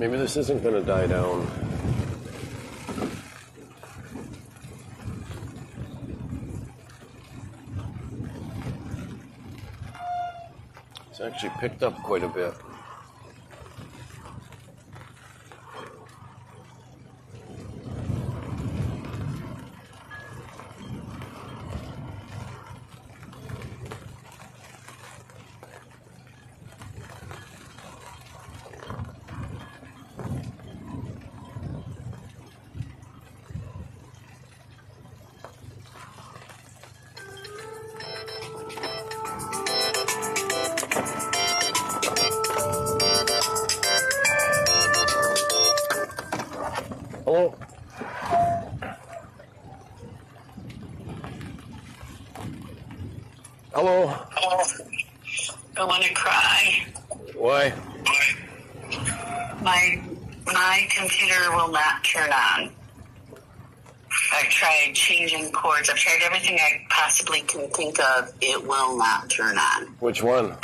Maybe this isn't going to die down. It's actually picked up quite a bit. Hello? Hello? I want to cry. Why? My computer will not turn on. I've tried changing cords. I've tried everything I possibly can think of. It will not turn on. Which one?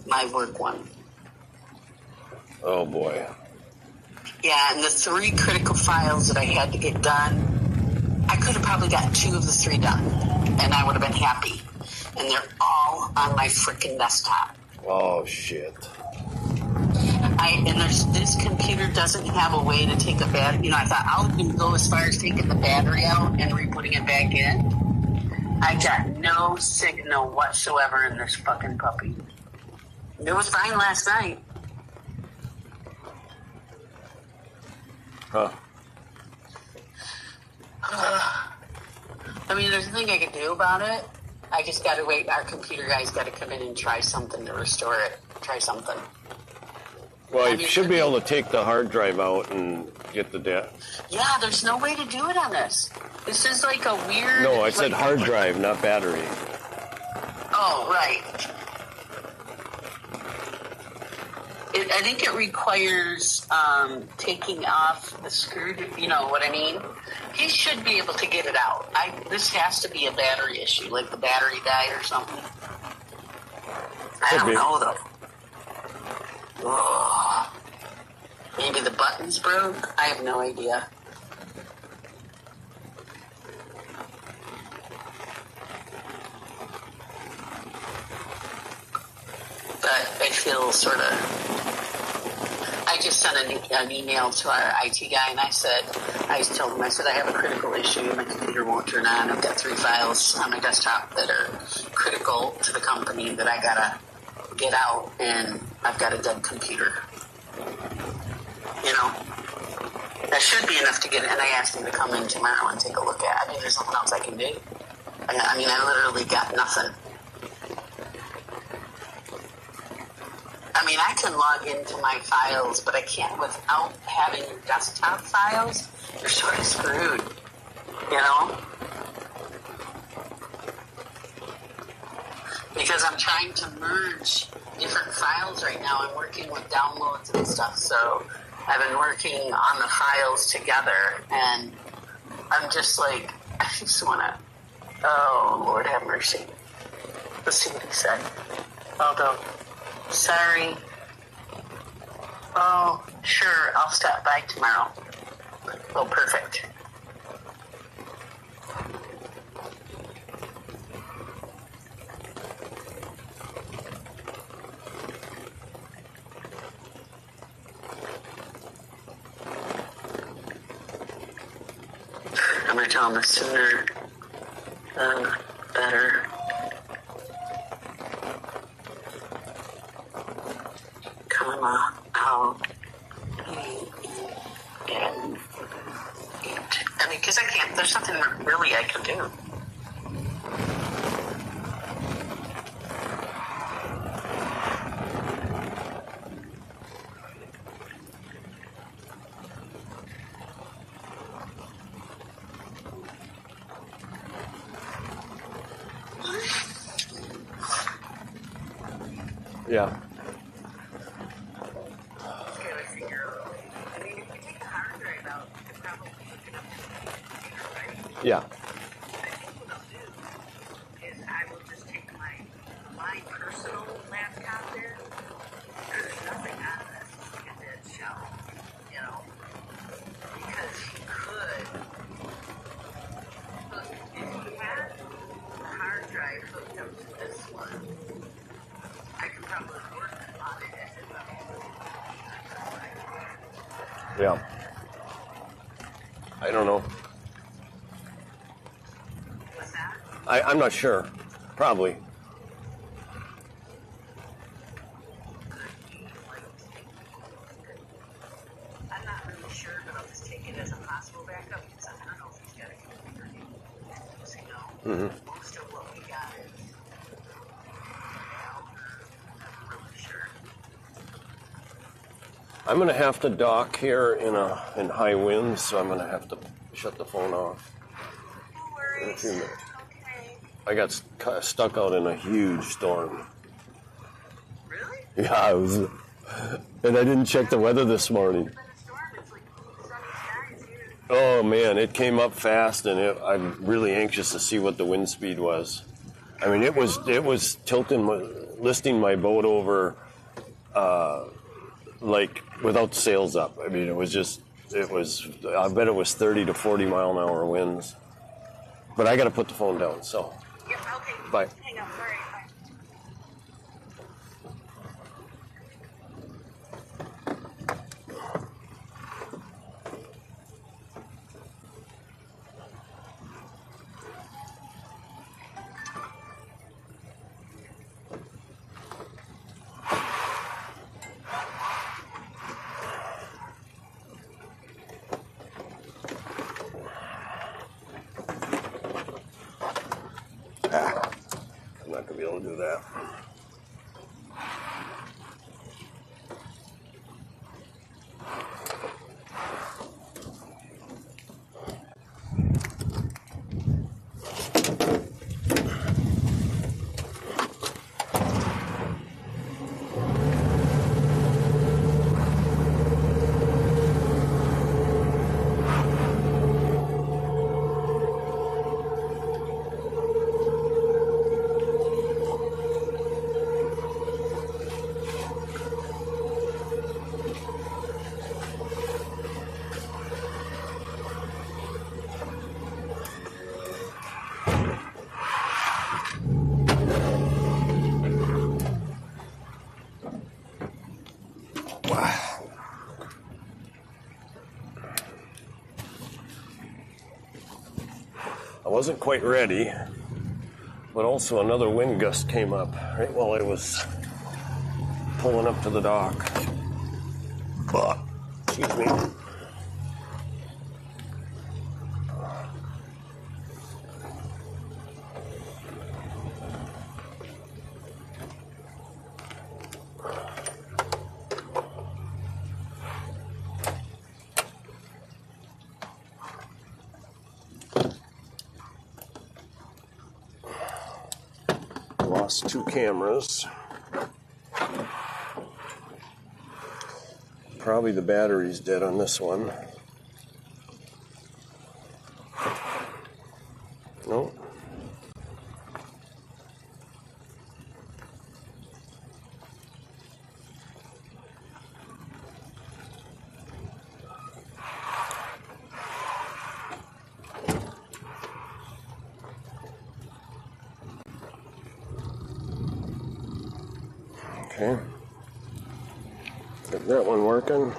My work one. Oh boy. Yeah, and the 3 critical files that I had to get done, I could have probably got 2 of the 3 done, and I would have been happy. And they're all on my freaking desktop. Oh shit. And this computer doesn't have a way to take a battery. You know, I thought I'll even go as far as taking the battery out and re-putting it back in. I got no signal whatsoever in this fucking puppy. It was fine last night. Huh. I mean, there's nothing I can do about it. I just got to wait. Our computer guy's got to come in and try something to restore it. Try something. Well, you should be able to take the hard drive out and get the data. Yeah, there's no way to do it on this. This is like a weird... No, I said hard drive, not battery. Oh, right. I think it requires taking off the screw, you know what I mean? He should be able to get it out. This has to be a battery issue, like the battery died or something. I don't know, though. Oh, maybe the buttons broke? I have no idea. But I feel sort of... I just sent an email to our IT guy, and I told him, I have a critical issue. My computer won't turn on. I've got 3 files on my desktop that are critical to the company that I gotta get out, and I've got a dead computer. You know, that should be enough to get it. And I asked him to come in tomorrow and take a look at. I mean, there's nothing else I can do. I literally got nothing. I mean, I can log into my files, but I can't without having desktop files. You're sort of screwed, you know? Because I'm trying to merge different files right now. I'm working with downloads and stuff, so I've been working on the files together, and I'm just like, I just want to, oh, Lord have mercy. Let's see what he said. Although, sorry. Oh, sure, I'll stop by tomorrow. Oh, perfect. I'm going to tell him the sooner the better. Come out and eat. I mean, because I can't, there's nothing really I can do. Yeah. Yeah. I think what I'll do is I will just take my personal laptop there. There's nothing on this. Look at that shell. Yeah. I don't know. What's that? I'm not sure. Probably. I'm not really sure, but I'll just take it as a possible backup because I don't know if he's got a computer. Because, you know, most of what we got is I'm not really sure. I'm going to have to dock here in high winds, so I'm going to have to shut the phone off No in a worries. few minutes. Okay. I got stuck out in a huge storm. Really? Yeah, I was, and I didn't check the weather this morning. It's been a storm. It's like sunny skies here. Oh man, it came up fast, and I'm really anxious to see what the wind speed was. I mean, it was tilting, listing my boat over, like without the sails up. I mean, I bet it was 30 to 40 mile an hour winds. But I got to put the phone down, so Yeah, okay. bye. Hang up. All right, bye. I'm not going to be able to do that. I wasn't quite ready, but also another wind gust came up right while I was pulling up to the dock. Excuse me. Lost 2 cameras. Probably the battery's dead on this one. No. Okay. Got that one working.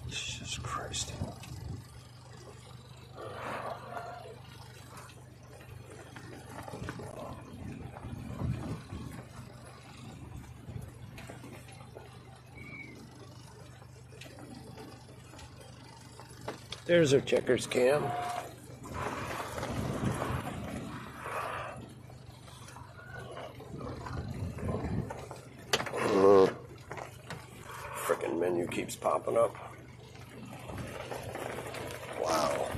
Jesus Christ. There's our checkers cam. menu keeps popping up. Wow.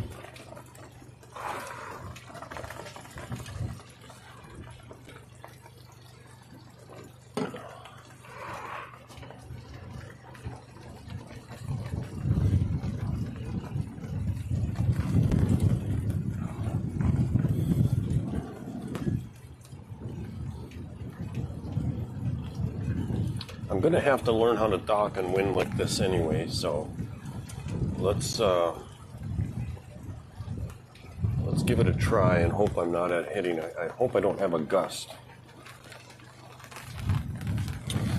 I'm gonna have to learn how to dock and windlass this anyway, so let's give it a try and hope I'm not hitting. I hope I don't have a gust.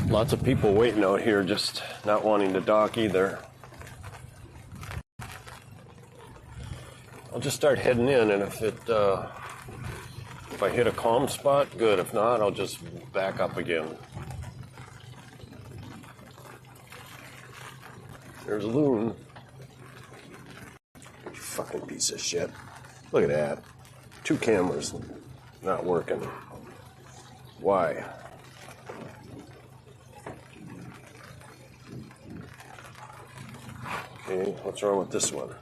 Lots of people waiting out here, just not wanting to dock either. I'll just start heading in, and if I hit a calm spot, good. If not, I'll just back up again. There's a loon. Fucking piece of shit. Look at that. 2 cameras not working. Why? Okay, what's wrong with this one?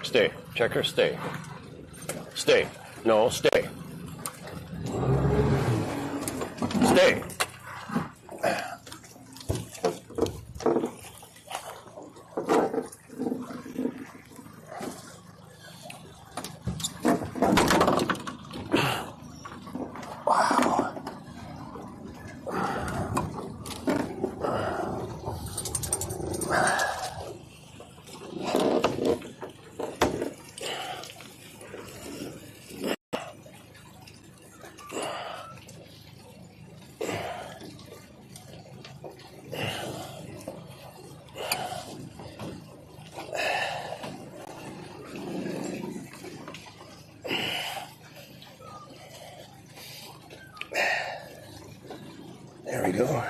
Stay. Checker, stay. Stay. No, stay. Stay. Wow. There we go.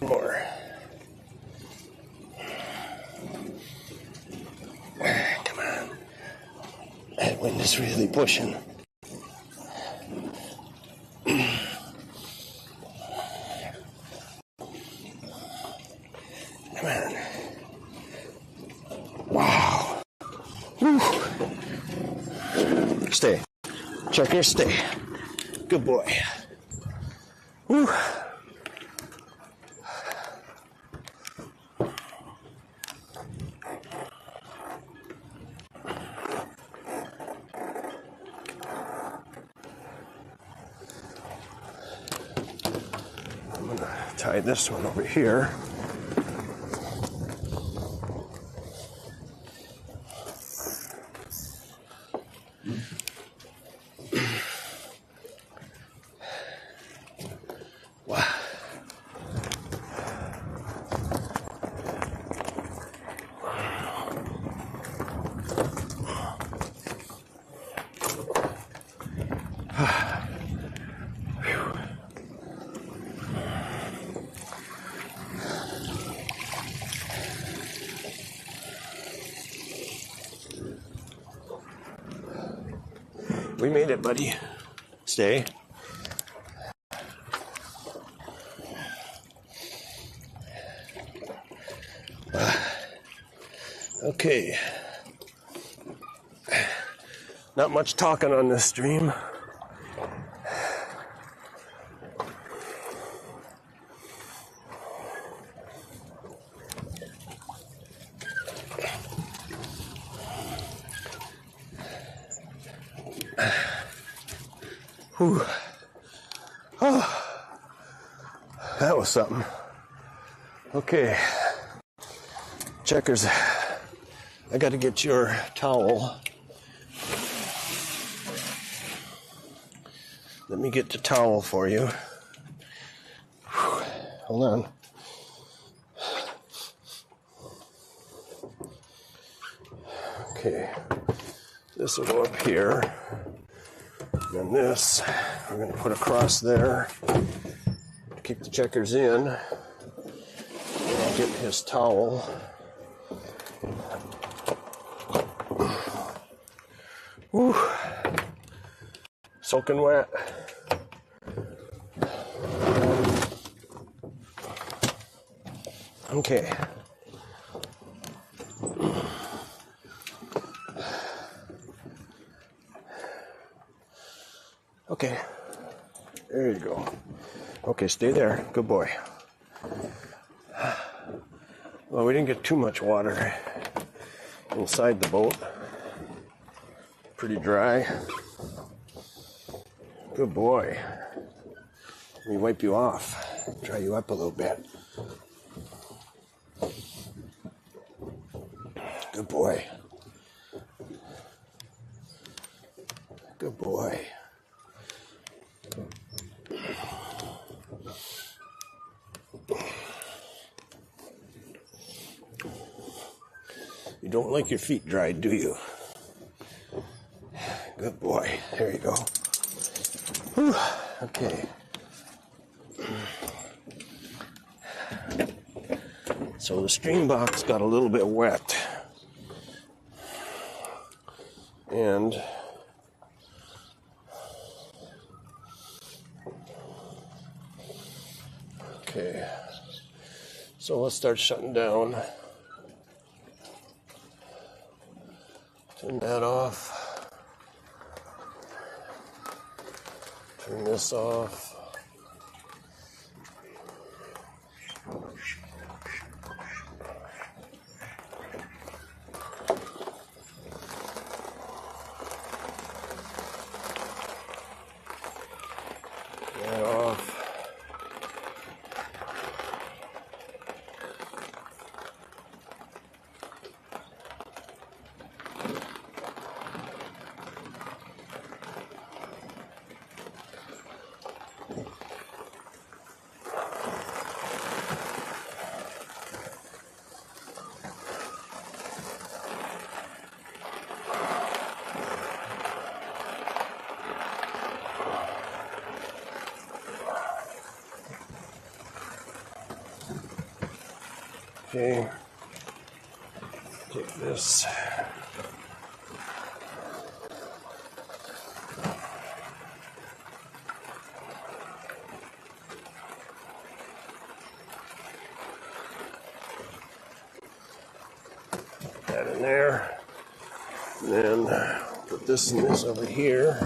More. Come on. That wind is really pushing. Come on. Wow. Whew. Stay. Checker, stay. Good boy. Whew. I'm gonna tie this one over here. We made it, buddy. Stay. Okay. Not much talking on this stream. Whew. Oh, that was something. Okay, Checkers, I got to get your towel. Let me get the towel for you. Whew. Hold on. Okay, this will go up here. And this, we're going to put across there. Keep the Checkers in. And I'll get his towel. Whew. Soaking wet. Okay. Okay. There you go. Okay, stay there. Good boy. Well, we didn't get too much water inside the boat. Pretty dry. Good boy. Let me wipe you off. Dry you up a little bit. Good boy. Good boy. You don't like your feet dried, do you? Good boy. There you go. Whew. Okay. So the stream box got a little bit wet. And okay. So let's start shutting down. Turn that off. Turn this off. That off. Okay, take this. Put that in there. And then put this and this over here.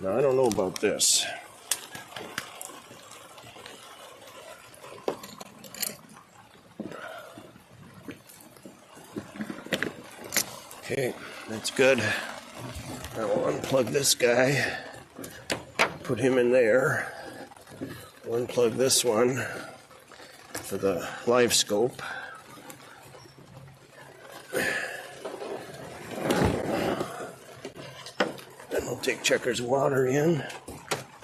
Now, I don't know about this. Okay, that's good. Now we'll unplug this guy, put him in there. We'll unplug this one for the live scope. Then we'll take Checkers' water in.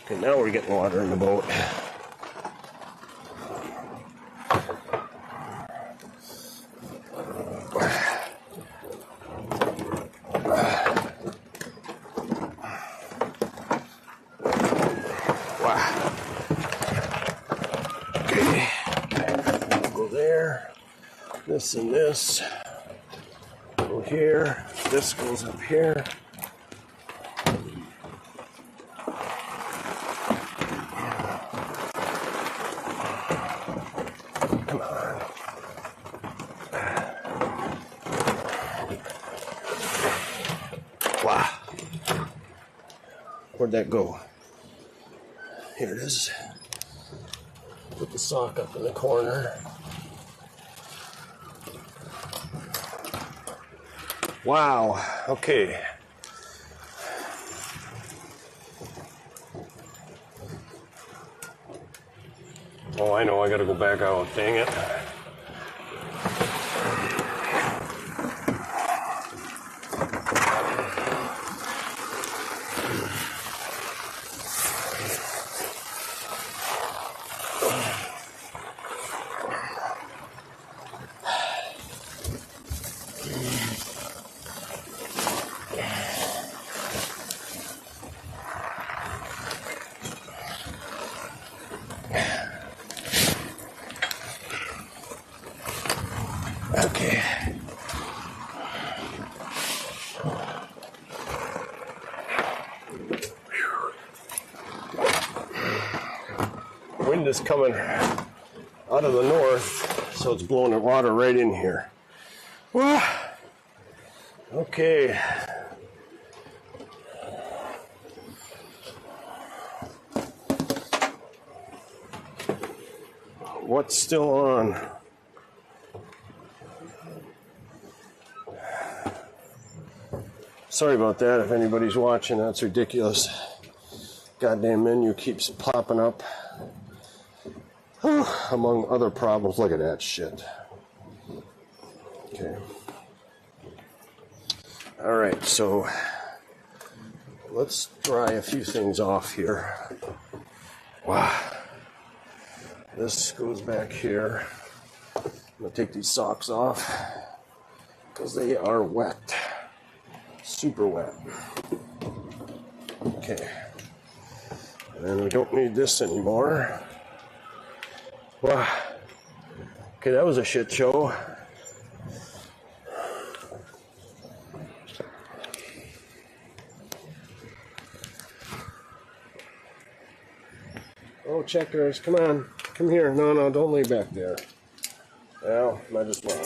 Okay, now we're getting water in the boat. This and this go here. This goes up here. Come on. Wow. Where'd that go? Here it is. Put the sock up in the corner. Wow, okay. Oh, I know, I gotta go back out. Dang it. Okay. Wind is coming out of the north, so it's blowing the water right in here. Whew. Okay. What's still on? Sorry about that if anybody's watching. That's ridiculous. Goddamn menu keeps popping up. Among other problems. Look at that shit. Okay. Alright, so let's dry a few things off here. Wow. This goes back here. I'm going to take these socks off because they are wet. Super wet. Okay. And we don't need this anymore. Wow. Okay, that was a shit show. Oh, checkers, come on. Come here. No, don't lay back there. Well, might as well.